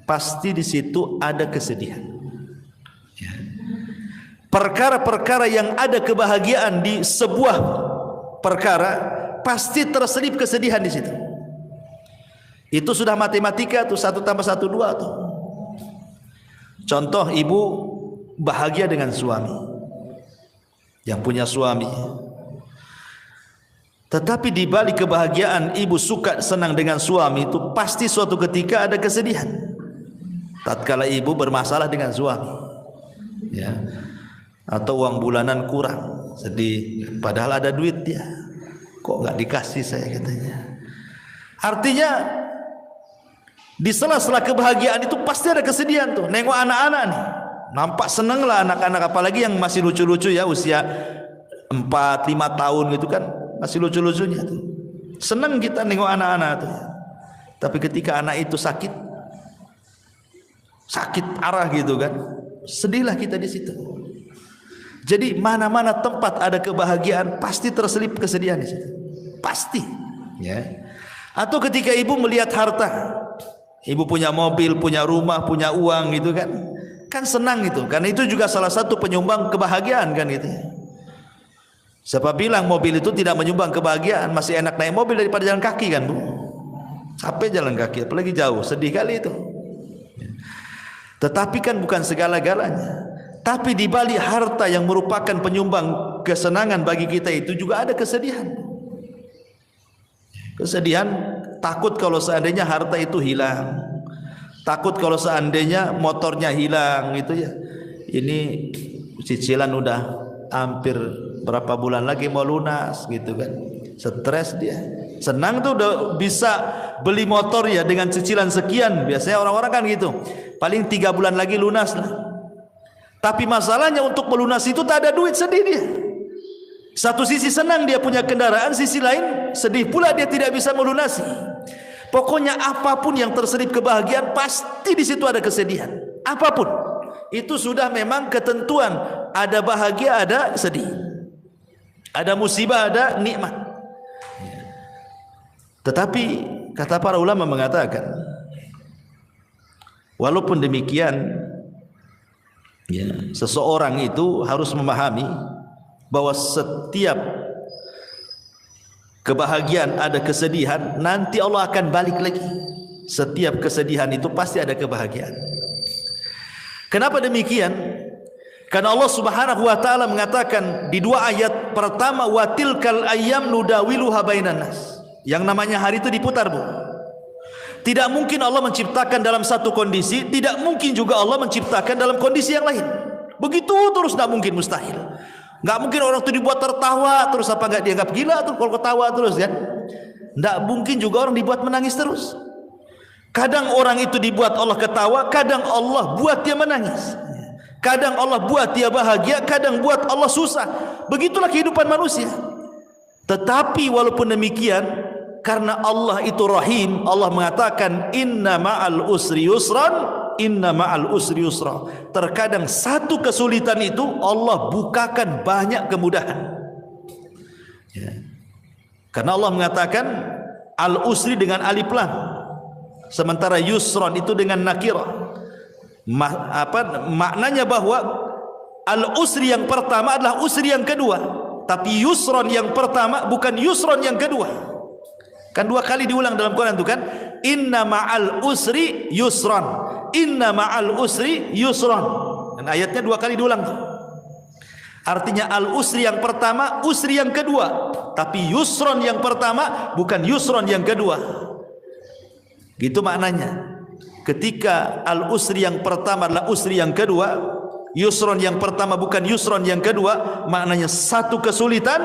Speaker 1: pasti di situ ada kesedihan. Perkara-perkara yang ada kebahagiaan di sebuah perkara, pasti terselip kesedihan di situ. Itu sudah matematika tuh, 1 tambah 1 2 tuh. Contoh, ibu bahagia dengan suami, yang punya suami. Tetapi di balik kebahagiaan ibu suka senang dengan suami itu, pasti suatu ketika ada kesedihan. Tatkala ibu bermasalah dengan suami, ya, atau uang bulanan kurang, sedih. Padahal ada duit dia, kok nggak dikasih saya, katanya. Artinya di sela-sela kebahagiaan itu pasti ada kesedihan tuh. Nengok anak-anak nih, nampak seneng lah anak-anak, apalagi yang masih lucu-lucu ya, usia 4-5 tahun gitu kan, masih lucu-lucunya tuh. Seneng kita nengok anak-anak tuh. Tapi ketika anak itu sakit arah gitu kan, sedihlah kita di situ. Jadi mana-mana tempat ada kebahagiaan, pasti terselip kesedihan di situ. Pasti, ya. Atau ketika ibu melihat harta, ibu punya mobil, punya rumah, punya uang gitu kan, kan senang itu, karena itu juga salah satu penyumbang kebahagiaan kan gitu. Siapa bilang mobil itu tidak menyumbang kebahagiaan? Masih enak naik mobil daripada jalan kaki kan, Bu? Capek jalan kaki, apalagi jauh, sedih kali itu. Tetapi kan bukan segala-galanya. Tapi di balik harta yang merupakan penyumbang kesenangan bagi kita itu juga ada kesedihan. Kesedihan, takut kalau seandainya harta itu hilang, takut kalau seandainya motornya hilang gitu ya. Ini cicilan udah hampir berapa bulan lagi mau lunas gitu kan. Stres dia. Senang tuh udah bisa beli motor ya dengan cicilan sekian. Biasanya orang-orang kan gitu, paling 3 bulan lagi lunas lah. Tapi masalahnya untuk melunasi itu tak ada duit, sedih dia. Satu sisi senang dia punya kendaraan, sisi lain sedih pula dia tidak bisa melunasi. Pokoknya apapun yang terselip kebahagiaan, pasti di situ ada kesedihan. Apapun itu sudah memang ketentuan, ada bahagia, ada sedih, ada musibah, ada nikmat. Tetapi kata para ulama mengatakan, walaupun demikian, ya, seseorang itu harus memahami bahwa setiap kebahagiaan ada kesedihan, nanti Allah akan balik lagi. Setiap kesedihan itu pasti ada kebahagiaan. Kenapa demikian? Karena Allah Subhanahu wa taala mengatakan di 2 ayat pertama, wa tilkal ayyam nudawiluha bainan nas. Yang namanya hari itu diputar, Bu. Tidak mungkin Allah menciptakan dalam satu kondisi, tidak mungkin juga Allah menciptakan dalam kondisi yang lain. Begitu terus, tidak mungkin, mustahil. Nggak mungkin orang itu dibuat tertawa terus, apa nggak dianggap gila tuh kalau ketawa terus kan? Nggak mungkin juga orang dibuat menangis terus. Kadang orang itu dibuat Allah ketawa, kadang Allah buat dia menangis. Kadang Allah buat dia bahagia, kadang buat Allah susah. Begitulah kehidupan manusia. Tetapi walaupun demikian, karena Allah itu Rahim, Allah mengatakan inna ma'al usri yusran, inna ma'al usri yusra. Terkadang satu kesulitan itu Allah bukakan banyak kemudahan, ya. Karena Allah mengatakan al-usri dengan alif lam, sementara yusran itu dengan nakirah. Maknanya bahwa al-usri yang pertama adalah usri yang kedua, tapi yusran yang pertama bukan yusran yang kedua. Kan 2 kali diulang dalam Quran itu kan, inna ma'al usri yusran, inna ma'al usri yusran. Dan ayatnya 2 kali diulang tuh. Artinya al-usri yang pertama, usri yang kedua, tapi yusran yang pertama bukan yusran yang kedua. Gitu maknanya. ketika al-usri yang pertama adalah usri yang kedua, yusron yang pertama bukan yusron yang kedua, maknanya satu kesulitan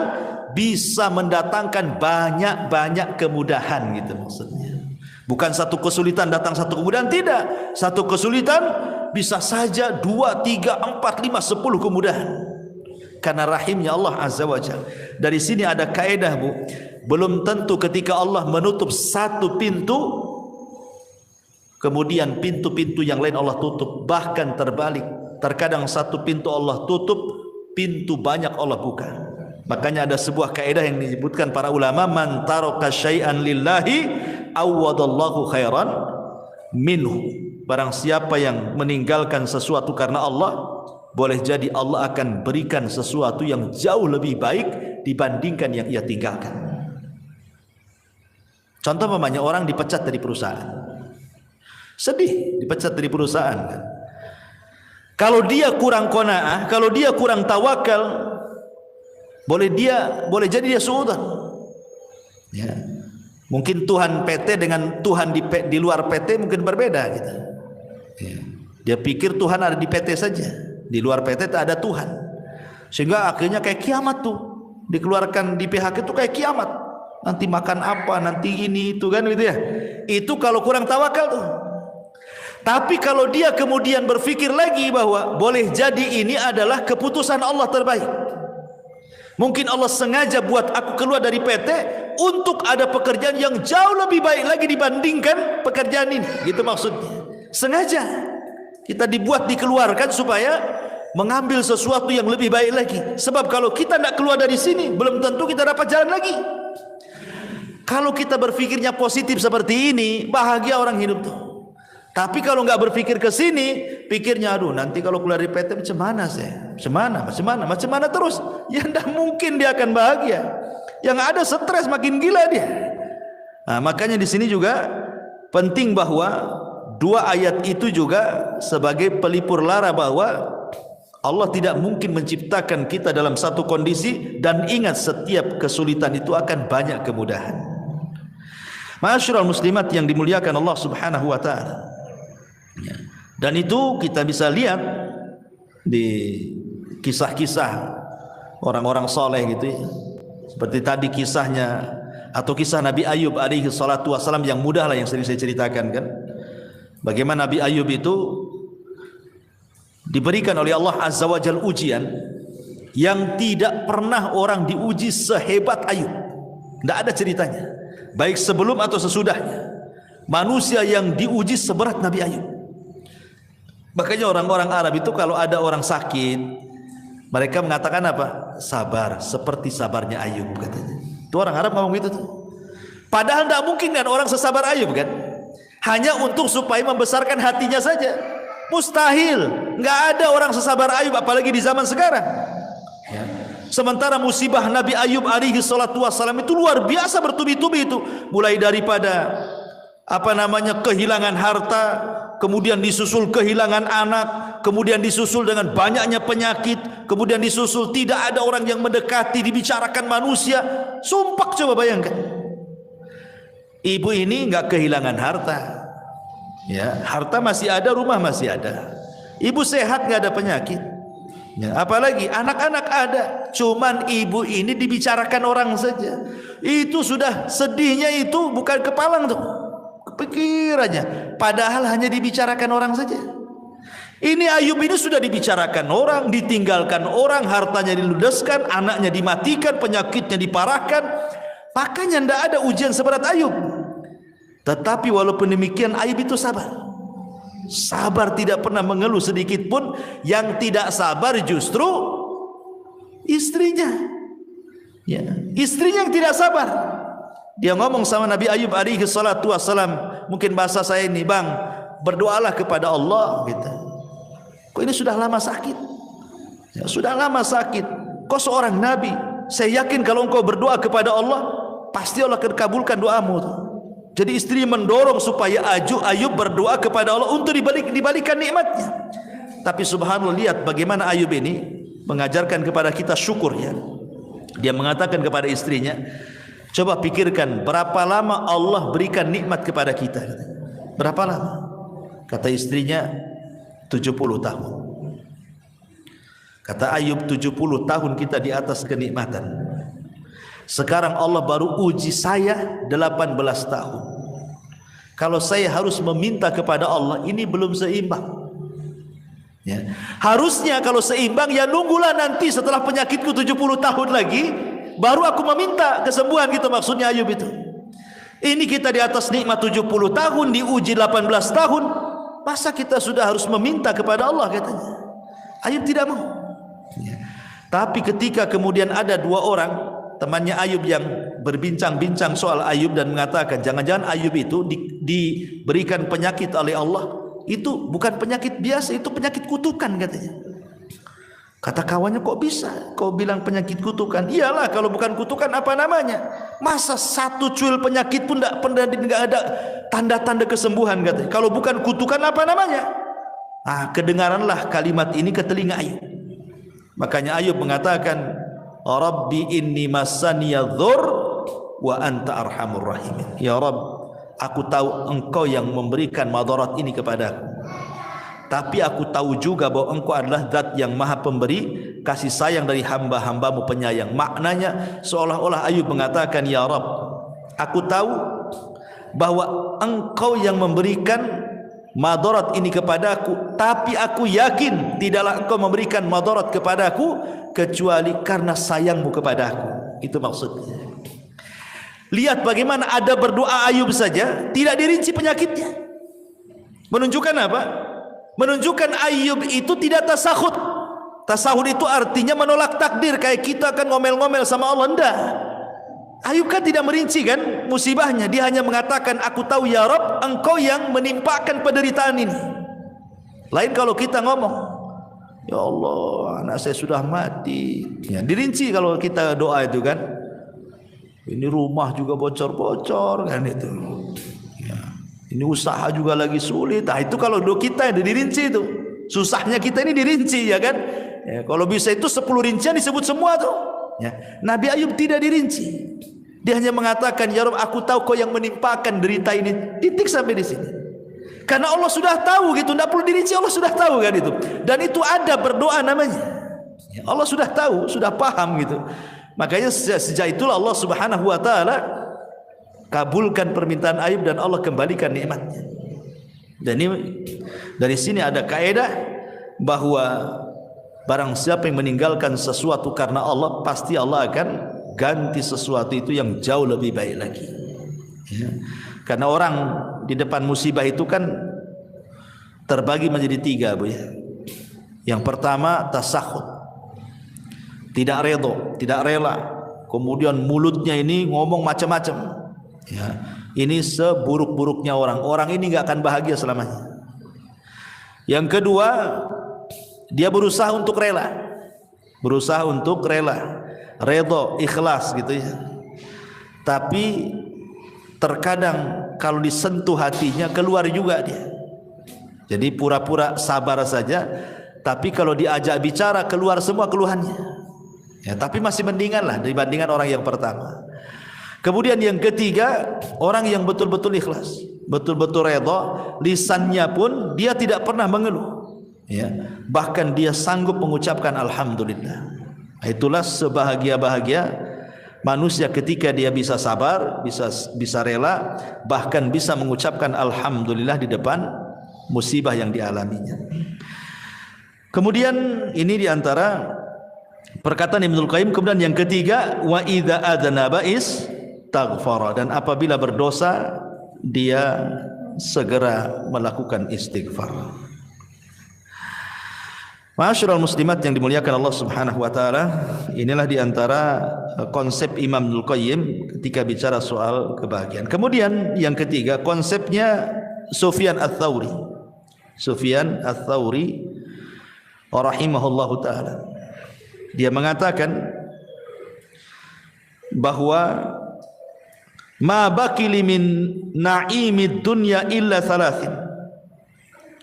Speaker 1: bisa mendatangkan banyak-banyak kemudahan gitu maksudnya. Bukan satu kesulitan datang satu kemudahan, tidak. Satu kesulitan bisa saja 2, 3, 4, 5, 10 kemudahan. Karena rahimnya Allah Azza wa Jalla. Dari sini ada kaedah, Bu. Belum tentu ketika Allah menutup satu pintu, kemudian pintu-pintu yang lain Allah tutup. Bahkan terbalik. Terkadang satu pintu Allah tutup, pintu banyak Allah buka. Makanya ada sebuah kaedah yang disebutkan para ulama, man taraka syai'an lillahi awwadallahu khairan minhu. Barang siapa yang meninggalkan sesuatu karena Allah, boleh jadi Allah akan berikan sesuatu yang jauh lebih baik dibandingkan yang ia tinggalkan. Contoh namanya orang dipecat dari perusahaan. Sedih dipecat dari perusahaan kan. Kalau dia kurang qanaah, kalau dia kurang tawakal, boleh jadi dia suudzon. Ya. Mungkin Tuhan PT dengan Tuhan di luar PT mungkin berbeda gitu. Ya. Dia pikir Tuhan ada di PT saja, di luar PT tak ada Tuhan. Sehingga akhirnya kayak kiamat tuh. Dikeluarkan di PHK itu kayak kiamat. Nanti makan apa, nanti ini itu kan gitu ya. Itu kalau kurang tawakal tuh. Tapi kalau dia kemudian berpikir lagi bahwa boleh jadi ini adalah keputusan Allah terbaik. Mungkin Allah sengaja buat aku keluar dari PT untuk ada pekerjaan yang jauh lebih baik lagi dibandingkan pekerjaan ini. Gitu maksudnya. Sengaja kita dibuat dikeluarkan supaya mengambil sesuatu yang lebih baik lagi. Sebab kalau kita tidak keluar dari sini, belum tentu kita dapat jalan lagi. Kalau kita berpikirnya positif seperti ini, bahagia orang hidup tuh. Tapi kalau nggak berpikir ke sini, pikirnya aduh nanti kalau keluar dari PT macam mana saya? Macam mana terus? Ya tidak mungkin dia akan bahagia. Yang ada stres makin gila dia. Nah, makanya di sini juga penting bahwa dua ayat itu juga sebagai pelipur lara bahwa Allah tidak mungkin menciptakan kita dalam satu kondisi, dan ingat setiap kesulitan itu akan banyak kemudahan. Ma'asyiral muslimat yang dimuliakan Allah Subhanahu wa taala. Dan itu kita bisa lihat di kisah-kisah orang-orang soleh gitu ya. Seperti tadi kisahnya atau kisah Nabi Ayub alaihi salatu wassalam yang mudah lah yang sering saya ceritakan kan. Bagaimana Nabi Ayub itu diberikan oleh Allah Azza wa Jalla ujian yang tidak pernah orang diuji sehebat Ayub. Tidak ada ceritanya. Baik sebelum atau sesudahnya. Manusia yang diuji seberat Nabi Ayub. Makanya orang-orang Arab itu kalau ada orang sakit, mereka mengatakan apa? Sabar, seperti sabarnya Ayub katanya. Itu orang Arab ngomong gitu tuh. Padahal tidak mungkin kan orang sesabar Ayub kan? Hanya untuk supaya membesarkan hatinya saja. Mustahil. Nggak ada orang sesabar Ayub apalagi di zaman sekarang. Ya. Sementara musibah Nabi Ayub alaihi salatu wassalam itu luar biasa bertubi-tubi itu. Mulai daripada kehilangan harta, kemudian disusul kehilangan anak, kemudian disusul dengan banyaknya penyakit, kemudian disusul tidak ada orang yang mendekati, dibicarakan manusia. Sumpah, coba bayangkan. Ibu ini enggak kehilangan harta. Ya, harta masih ada, rumah masih ada. Ibu sehat, enggak ada penyakit. Ya, apalagi anak-anak ada, cuman ibu ini dibicarakan orang saja. Itu sudah sedihnya itu bukan kepalang tuh. Pikirannya, padahal hanya dibicarakan orang saja. Ini Ayub ini sudah dibicarakan orang, ditinggalkan orang, hartanya diludeskan, anaknya dimatikan, penyakitnya diparahkan. Makanya tidak ada ujian seberat Ayub. Tetapi walaupun demikian Ayub itu sabar. Sabar, tidak pernah mengeluh sedikit pun. Yang tidak sabar justru istrinya. Ya, istrinya yang tidak sabar. Dia ngomong sama Nabi Ayub alaihi salatu wassalam, mungkin bahasa saya ini, bang, berdoalah kepada Allah gitu. Kok ini sudah lama sakit? Ya, sudah lama sakit. Kau seorang nabi, saya yakin kalau engkau berdoa kepada Allah, pasti Allah akan kabulkan doamu. Jadi istri mendorong supaya Ayub berdoa kepada Allah untuk dibalikan nikmatnya. Tapi subhanallah, lihat bagaimana Ayub ini mengajarkan kepada kita syukur ya. Dia mengatakan kepada istrinya, coba pikirkan berapa lama Allah berikan nikmat kepada kita. Berapa lama? Kata istrinya 70 tahun. Kata Ayub, 70 tahun kita di atas kenikmatan. Sekarang Allah baru uji saya 18 tahun. Kalau saya harus meminta kepada Allah, ini belum seimbang. Ya. Harusnya kalau seimbang, ya nunggulah nanti setelah penyakitku 70 tahun lagi, baru aku meminta kesembuhan, gitu maksudnya Ayub itu. Ini kita di atas nikmat 70 tahun, diuji 18 tahun, masa kita sudah harus meminta kepada Allah, katanya. Ayub tidak mau. Ya. Tapi ketika kemudian ada dua orang temannya Ayub yang berbincang-bincang soal Ayub dan mengatakan jangan-jangan Ayub itu diberikan penyakit oleh Allah, itu bukan penyakit biasa, itu penyakit kutukan, katanya. Kata kawannya, kok bisa kau bilang penyakit kutukan? Iyalah, kalau bukan kutukan apa namanya? Masa satu cuil penyakit pun tidak ada tanda-tanda kesembuhan, katanya. Kalau bukan kutukan apa namanya? Kedengaranlah kalimat ini ke telinga Ayub. Makanya Ayub mengatakan, Rabbi inni massaniya dhur wa anta arhamur rahimin. Ya Rabb, aku tahu engkau yang memberikan madarat ini kepadaku, tapi aku tahu juga bahwa engkau adalah zat yang maha pemberi kasih sayang dari hamba-hambamu penyayang. Maknanya seolah-olah Ayub mengatakan, ya Rabb, aku tahu bahwa engkau yang memberikan madarat ini kepadaku, tapi aku yakin tidaklah engkau memberikan madarat kepadaku kecuali karena sayangmu kepadaku. Itu maksudnya. Lihat bagaimana ada berdoa Ayub saja tidak dirinci penyakitnya. Menunjukkan apa? Menunjukkan Ayub itu tidak tasahud. Tasahud itu artinya menolak takdir, kayak kita kan ngomel-ngomel sama Allah. Enggak. Ayub kan tidak merinci kan musibahnya, dia hanya mengatakan, aku tahu ya Rabb, engkau yang menimpakan penderitaan ini. Lain kalau kita ngomong, ya Allah, anak saya sudah mati, ya, dirinci kalau kita doa itu kan. Ini rumah juga bocor-bocor kan itu, ya, ini usaha juga lagi sulit. Nah itu kalau doa kita yang dirinci itu, susahnya kita ini dirinci, ya kan. Ya, kalau bisa itu 10 rincian disebut semua tuh. Ya. Nabi Ayub tidak dirinci. Dia hanya mengatakan, ya Rabb, aku tahu kau yang menimpakan derita ini. Titik sampai di sini. Karena Allah sudah tahu gitu, tidak perlu dirinci, Allah sudah tahu kan itu. Dan itu ada berdoa namanya. Ya, Allah sudah tahu, sudah paham gitu. Makanya sejak itulah Allah Subhanahu wa taala kabulkan permintaan Ayub dan Allah kembalikan nikmatnya. Dan ini dari sini ada kaidah bahwa barang siapa yang meninggalkan sesuatu karena Allah, pasti Allah akan ganti sesuatu itu yang jauh lebih baik lagi. Ya. Karena orang di depan musibah itu kan terbagi menjadi 3, Bu, ya. Yang pertama tasahud, tidak redha, tidak rela. Kemudian mulutnya ini ngomong macam-macam. Ya. Ini seburuk-buruknya orang. Orang ini nggak akan bahagia selamanya. Yang kedua, dia berusaha untuk rela, redha, ikhlas gitu ya. Tapi terkadang kalau disentuh hatinya keluar juga dia. Jadi pura-pura sabar saja, tapi kalau diajak bicara keluar semua keluhannya. Ya, tapi masih mendingan lah dibandingkan orang yang pertama. Kemudian yang ketiga, orang yang betul-betul ikhlas, betul-betul redha, lisannya pun dia tidak pernah mengeluh. Ya, bahkan dia sanggup mengucapkan alhamdulillah. Itulah sebahagia-bahagia manusia ketika dia bisa sabar, bisa rela, bahkan bisa mengucapkan alhamdulillah di depan musibah yang dialaminya. Kemudian ini diantara perkataan Ibnul Qayyim. Kemudian yang ketiga, wa idza adnaba istaghfara, dan apabila berdosa dia segera melakukan istighfar. Ma'asyiral muslimat yang dimuliakan Allah Subhanahu wa taala, inilah diantara konsep Imam Ibnul Qayyim ketika bicara soal kebahagiaan. Kemudian yang ketiga, konsepnya Sufyan Ats-Tsauri. Sufyan Ats-Tsauri rahimahullahu taala. Dia mengatakan bahwa ma baqili min na'imid dunya illa thalathin.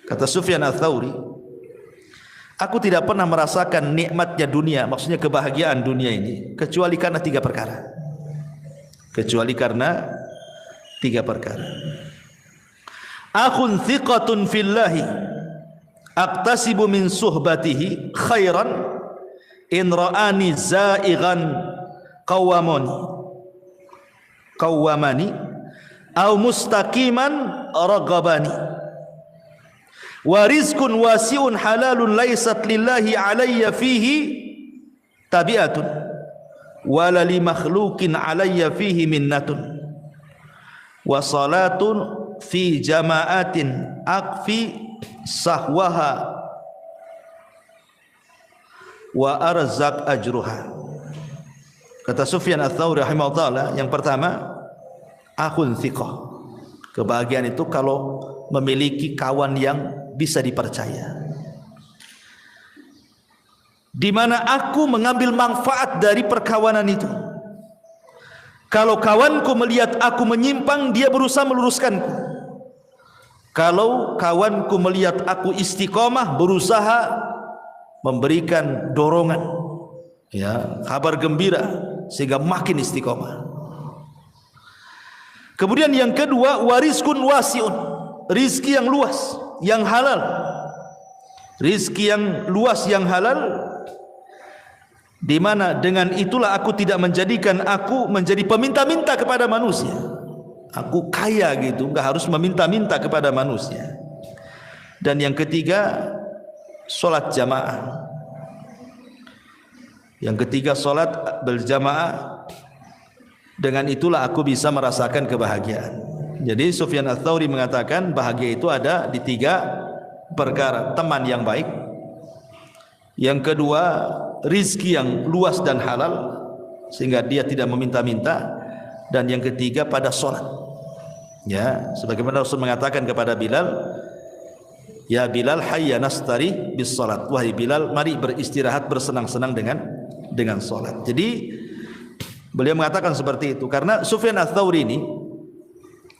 Speaker 1: Kata Sufyan Ats-Tsauri, aku tidak pernah merasakan nikmatnya dunia, maksudnya kebahagiaan dunia ini, kecuali karena 3 perkara. Kecuali karena 3 perkara. akhun thiqatun fillahi aqtasibu min suhbatihi khairan in ra'ani za'ighan qawwamani aw mustaqiman ragabani wa rizqun wasi'un halalun laysat lillahi alayya fihi tabi'atun wala li makhluqin alayya fihi minnatun wa salatun fi jama'atin akfi sahwaha wa arzak ajruha. Kata Sufyan Ats-Tsauri rahimahullah, yang pertama akhun thiqah. Kebahagiaan itu kalau memiliki kawan yang bisa dipercaya, di mana aku mengambil manfaat dari perkawanan itu. Kalau kawanku melihat aku menyimpang, dia berusaha meluruskanku. Kalau kawanku melihat aku istiqomah, berusaha memberikan dorongan, ya, kabar gembira sehingga makin istiqomah. Kemudian yang kedua, warizkun wasi'un, rizki yang luas, yang halal. Rizki yang luas, yang halal, di mana dengan itulah aku tidak menjadikan aku menjadi peminta-minta kepada manusia. Aku kaya gitu, enggak harus meminta-minta kepada manusia. Dan yang ketiga, solat jamaah. Yang ketiga, solat berjamaah. Dengan itulah aku bisa merasakan kebahagiaan. Jadi Sufyan Ats-Tsauri mengatakan bahagia itu ada di 3 perkara. Teman yang baik, yang kedua rizki yang luas dan halal sehingga dia tidak meminta-minta, dan yang ketiga pada solat. Ya, sebagaimana Rasul mengatakan kepada Bilal, ya Bilal, hayya nastari bis salat. Wahai Bilal, mari beristirahat, bersenang-senang dengan solat. Jadi beliau mengatakan seperti itu karena Sufyan Ats-Tsauri ini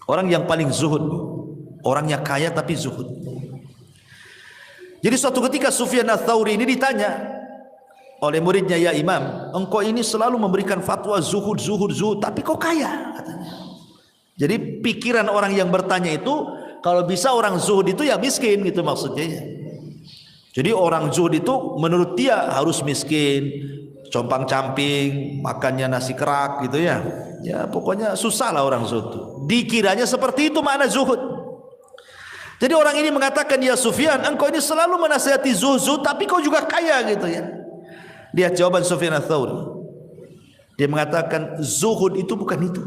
Speaker 1: orang yang paling zuhud, orangnya kaya tapi zuhud. Jadi suatu ketika Sufyan Ats-Tsauri ini ditanya oleh muridnya, ya Imam, engkau ini selalu memberikan fatwa zuhud, tapi kok kaya? Katanya. Jadi pikiran orang yang bertanya itu, kalau bisa orang zuhud itu ya miskin gitu maksudnya ya. Jadi orang zuhud itu menurut dia harus miskin, compang-camping, makannya nasi kerak gitu ya. Ya pokoknya susah lah orang zuhud. Dikiranya seperti itu makna zuhud. Jadi orang ini mengatakan, ya Sufyan, engkau ini selalu menasihati zuhud, tapi kau juga kaya gitu ya. Lihat jawaban Sufyan Ats-Tsauri. Dia mengatakan zuhud itu bukan itu.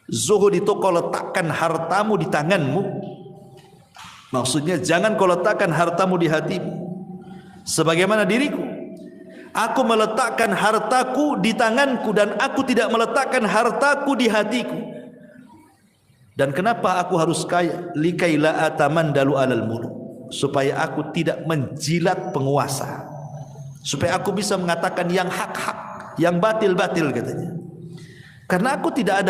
Speaker 1: Zuhud itu kau letakkan hartamu di tanganmu. Maksudnya jangan kau letakkan hartamu di hatimu. Sebagaimana diriku, aku meletakkan hartaku di tanganku dan aku tidak meletakkan hartaku di hatiku. Dan kenapa aku harus kaya? Likaila atamandalu alal muluk, supaya aku tidak menjilat penguasa, supaya aku bisa mengatakan yang hak-hak, yang batil-batil katanya. Karena aku tidak ada,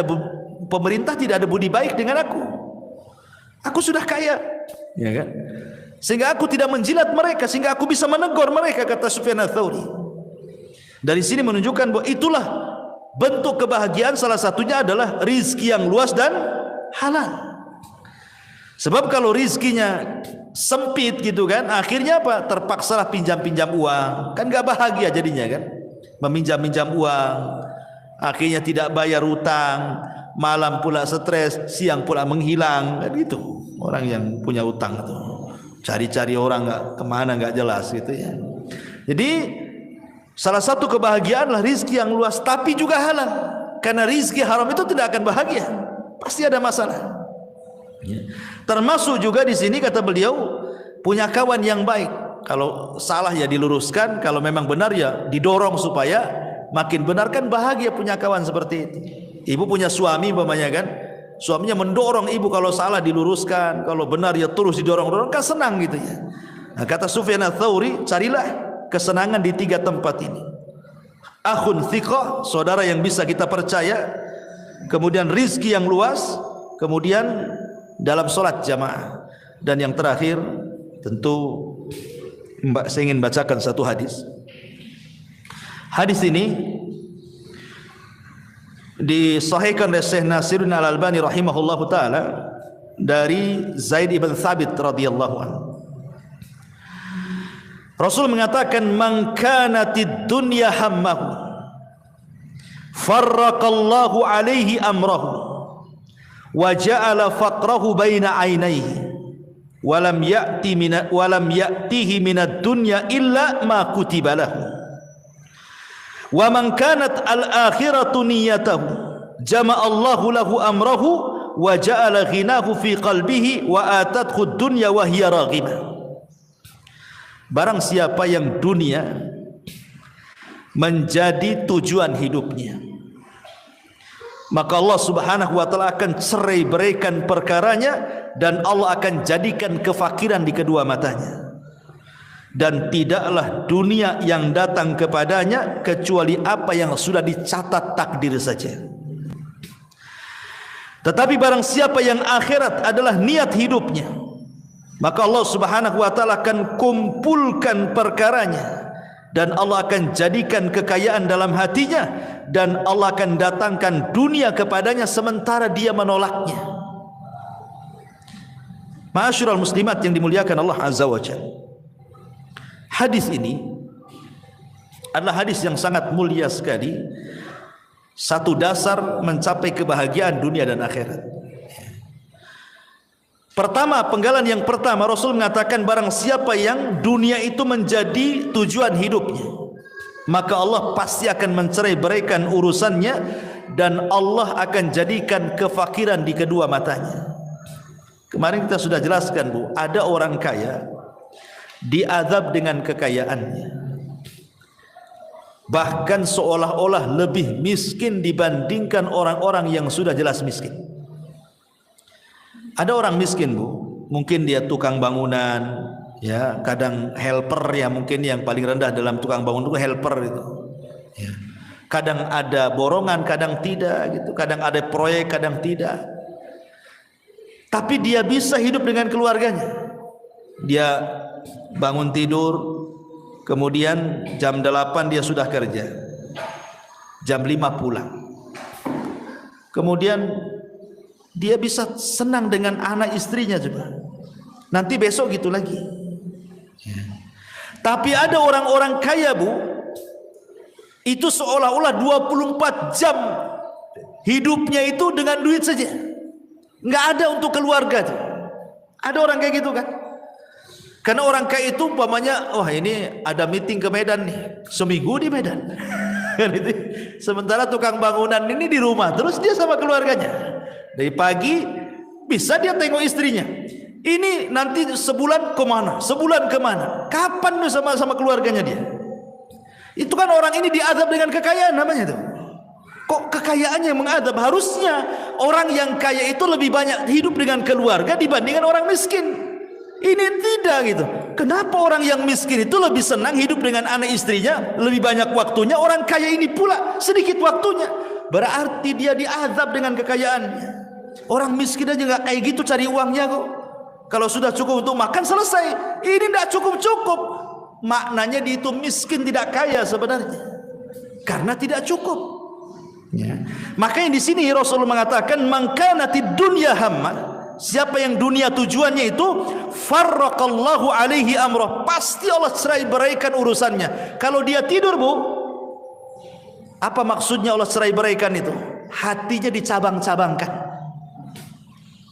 Speaker 1: pemerintah tidak ada budi baik dengan aku. Aku sudah kaya, ya kan? Sehingga aku tidak menjilat mereka, sehingga aku bisa menegur mereka, kata Sufyan Ats-Tsauri. Dari sini menunjukkan bahwa itulah bentuk kebahagiaan, salah satunya adalah rizki yang luas dan halal. Sebab kalau rizkinya sempit gitu kan, akhirnya apa? Terpaksalah pinjam-pinjam uang, kan gak bahagia jadinya kan. Meminjam-minjam uang, akhirnya tidak bayar utang, malam pula stres, siang pula menghilang, kan gitu. Orang yang punya utang itu cari-cari orang nggak kemana, nggak jelas gitu ya. Jadi salah satu kebahagiaan adalah rizki yang luas tapi juga halal. Karena rizki haram itu tidak akan bahagia, pasti ada masalah. Termasuk juga di sini kata beliau, punya kawan yang baik. Kalau salah ya diluruskan, kalau memang benar ya didorong supaya makin benar, kan bahagia punya kawan seperti itu. Ibu punya suami umpamanya kan, suaminya mendorong ibu, kalau salah diluruskan, kalau benar ya terus didorong-dorong, kan senang gitu ya. Nah, kata Sufyan Ats-Tsauri, carilah kesenangan di 3 tempat ini. Akhun thiqah, saudara yang bisa kita percaya, kemudian rizki yang luas, kemudian dalam solat jamaah, dan yang terakhir tentu saya ingin bacakan satu hadis. Hadis ini disahihkan oleh Syekh Nasiruddin Al-Albani rahimahullahu taala dari Zaid ibn Thabit radhiyallahu anhu. Rasul mengatakan, "Man kanatid dunya hammahu, farraqallahu alaihi amrahu, wa ja'ala faqrahu baina 'ainaihi, wa lam ya'tihi minad dunya illa ma kutiba lahu. Wa man kanat al-akhiratu niyyatahu, jama'allahu lahu amrahu, wa ja'ala ghinahu fi qalbihi, wa atathu ad-dunya wa hiya raghibah." Barang siapa yang dunia menjadi tujuan hidupnya, maka Allah Subhanahu wa taala akan cerai beraikan perkaranya, dan Allah akan jadikan kefakiran di kedua matanya, dan tidaklah dunia yang datang kepadanya kecuali apa yang sudah dicatat takdir saja. Tetapi barang siapa yang akhirat adalah niat hidupnya, maka Allah Subhanahu wa taala akan kumpulkan perkaranya, dan Allah akan jadikan kekayaan dalam hatinya, dan Allah akan datangkan dunia kepadanya sementara dia menolaknya. Ma'asyiral muslimat yang dimuliakan Allah Azza wa Jalla, hadis ini adalah hadis yang sangat mulia sekali, satu dasar mencapai kebahagiaan dunia dan akhirat. Pertama, penggalan yang pertama, Rasul mengatakan barang siapa yang dunia itu menjadi tujuan hidupnya, maka Allah pasti akan mencerai beraikan urusannya, dan Allah akan jadikan kefakiran di kedua matanya. Kemarin kita sudah jelaskan, Bu, ada orang kaya diazab dengan kekayaannya, bahkan seolah-olah lebih miskin dibandingkan orang-orang yang sudah jelas miskin. Ada orang miskin, Bu, mungkin dia tukang bangunan, ya, kadang helper, ya, mungkin yang paling rendah dalam tukang bangunan itu helper itu. Ya. Kadang ada borongan, kadang tidak, gitu. Kadang ada proyek, kadang tidak. Tapi dia bisa hidup dengan keluarganya. Dia bangun tidur, kemudian jam 8 dia sudah kerja, jam 5 pulang. Kemudian dia bisa senang dengan anak istrinya juga. Nanti besok gitu lagi. Ya. Tapi ada orang-orang kaya, Bu, itu seolah-olah 24 jam hidupnya itu dengan duit saja, nggak ada untuk keluarga tuh. Ada orang kayak gitu kan? Karena orang kaya itu umpamanya, wah ini ada meeting ke Medan nih, seminggu di Medan. Sementara tukang bangunan ini di rumah terus dia sama keluarganya. Dari pagi bisa dia tengok istrinya. Ini nanti sebulan kemana? Sebulan kemana? Kapan tuh sama keluarganya dia? Itu kan orang ini diazab dengan kekayaan namanya tuh. Kok kekayaannya yang mengadab? Harusnya orang yang kaya itu lebih banyak hidup dengan keluarga dibandingkan orang miskin. Ini tidak gitu. Kenapa orang yang miskin itu lebih senang hidup dengan anak istrinya, lebih banyak waktunya? Orang kaya ini pula sedikit waktunya. Berarti dia diazab dengan kekayaannya. Orang miskin aja nggak kayak gitu cari uangnya kok. Kalau sudah cukup untuk makan selesai. Ini tidak cukup-cukup. Maknanya dia itu miskin, tidak kaya sebenarnya, karena tidak cukup. Ya. Makanya di sini Rasulullah mengatakan, "Man kanatid dunya hamma", siapa yang dunia tujuannya itu, farraqallahu alaihi amrah, pasti Allah cerai beraikan urusannya. Kalau dia tidur, Bu, apa maksudnya Allah cerai beraikan itu? Hatinya dicabang-cabangkan.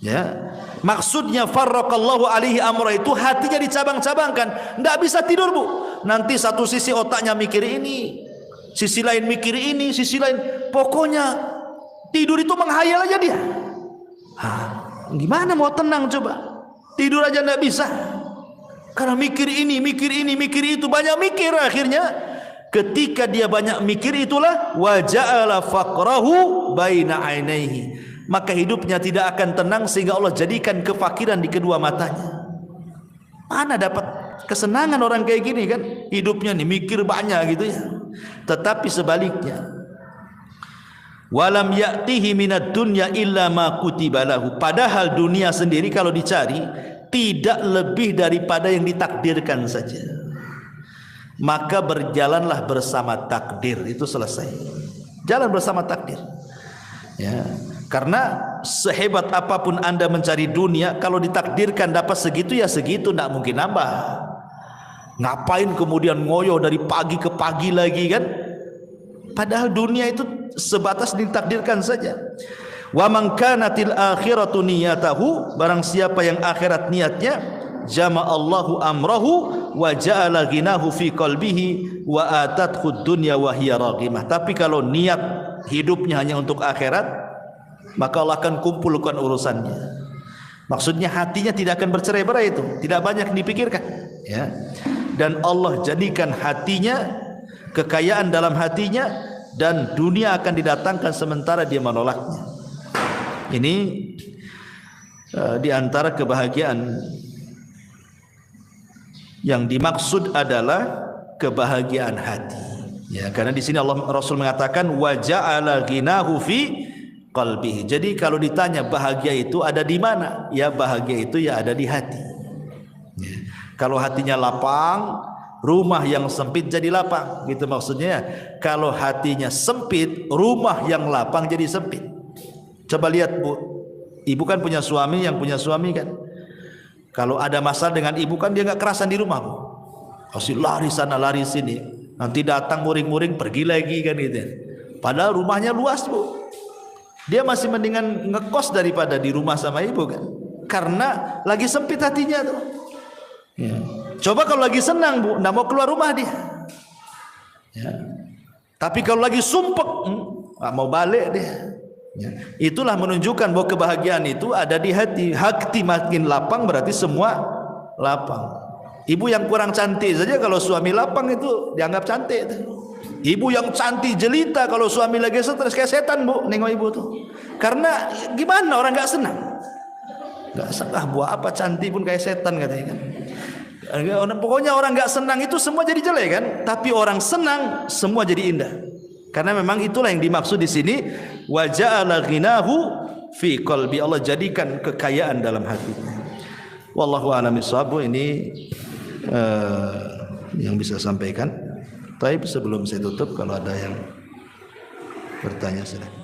Speaker 1: Ya, maksudnya farraqallahu alaihi amrah itu hatinya dicabang-cabangkan, tidak bisa tidur, Bu. Nanti satu sisi otaknya mikir ini, sisi lain mikir ini, sisi lain, pokoknya tidur itu menghayal aja dia. Gimana mau tenang coba? Tidur aja tidak bisa, karena mikir ini, mikir itu, banyak mikir. Akhirnya ketika dia banyak mikir itulah wa ja'ala faqrahu baina ainaihi, maka hidupnya tidak akan tenang sehingga Allah jadikan kefakiran di kedua matanya. Mana dapat kesenangan orang kayak gini kan? Hidupnya nih mikir banyak gitu ya. Tetapi sebaliknya, walam ya'tihi minad dunya illa ma kutiba lahu, padahal dunia sendiri kalau dicari tidak lebih daripada yang ditakdirkan saja. Maka berjalanlah bersama takdir, itu selesai. Jalan bersama takdir. Ya. Karena sehebat apapun Anda mencari dunia, kalau ditakdirkan dapat segitu ya segitu, tidak mungkin nambah. Ngapain kemudian ngoyo dari pagi ke pagi lagi kan? Padahal dunia itu sebatas ditakdirkan saja. Wa man kanatil akhiratu niyatahu, barang siapa yang akhirat niatnya, jama'allahu amrahu wa ja'ala ghinahu fi qalbihi wa atathu dunya wa hiya raghimah. Tapi kalau niat hidupnya hanya untuk akhirat, maka Allah akan kumpulkan urusannya. Maksudnya hatinya tidak akan bercerai-berai, itu tidak banyak dipikirkan, ya. Dan Allah jadikan hatinya, kekayaan dalam hatinya, dan dunia akan didatangkan sementara dia menolaknya. Ini di antara kebahagiaan yang dimaksud adalah kebahagiaan hati, ya. Karena di sini Allah Rasul mengatakan wa ja'ala ghinahu fi qalbihi. Jadi kalau ditanya bahagia itu ada di mana? Ya bahagia itu ya ada di hati. Ya. Kalau hatinya lapang, rumah yang sempit jadi lapang. Gitu maksudnya. Kalau hatinya sempit, rumah yang lapang jadi sempit. Coba lihat Bu, ibu kan punya suami, yang punya suami kan, kalau ada masalah dengan ibu kan dia nggak kerasan di rumah Bu. Pasti lari sana lari sini. Nanti datang muring-muring pergi lagi kan gitu. Padahal rumahnya luas Bu. Dia masih mendingan ngekos daripada di rumah sama ibu kan, karena lagi sempit hatinya tuh, ya. Coba kalau lagi senang Bu, nggak mau keluar rumah dia, ya. Tapi kalau lagi sumpek, nggak mau balik dia, ya. Itulah menunjukkan bahwa kebahagiaan itu ada di hati. Hati makin lapang berarti semua lapang. Ibu yang kurang cantik saja kalau suami lapang itu dianggap cantik tuh. Ibu yang cantik jelita kalau suami lagi stres kayak setan Bu, nengok ibu tuh. Karena gimana orang nggak senang? Nggak senang, buat apa cantik pun kayak setan katanya kan. Pokoknya orang nggak senang itu semua jadi jelek kan. Tapi orang senang semua jadi indah. Karena memang itulah yang dimaksud di sini. Wa ja'ala ghinahu fi qalbi. Allah jadikan kekayaan dalam hatinya. Wallahu a'lam bishawab. Ini yang bisa sampaikan. Tapi sebelum saya tutup, kalau ada yang bertanya silahkan.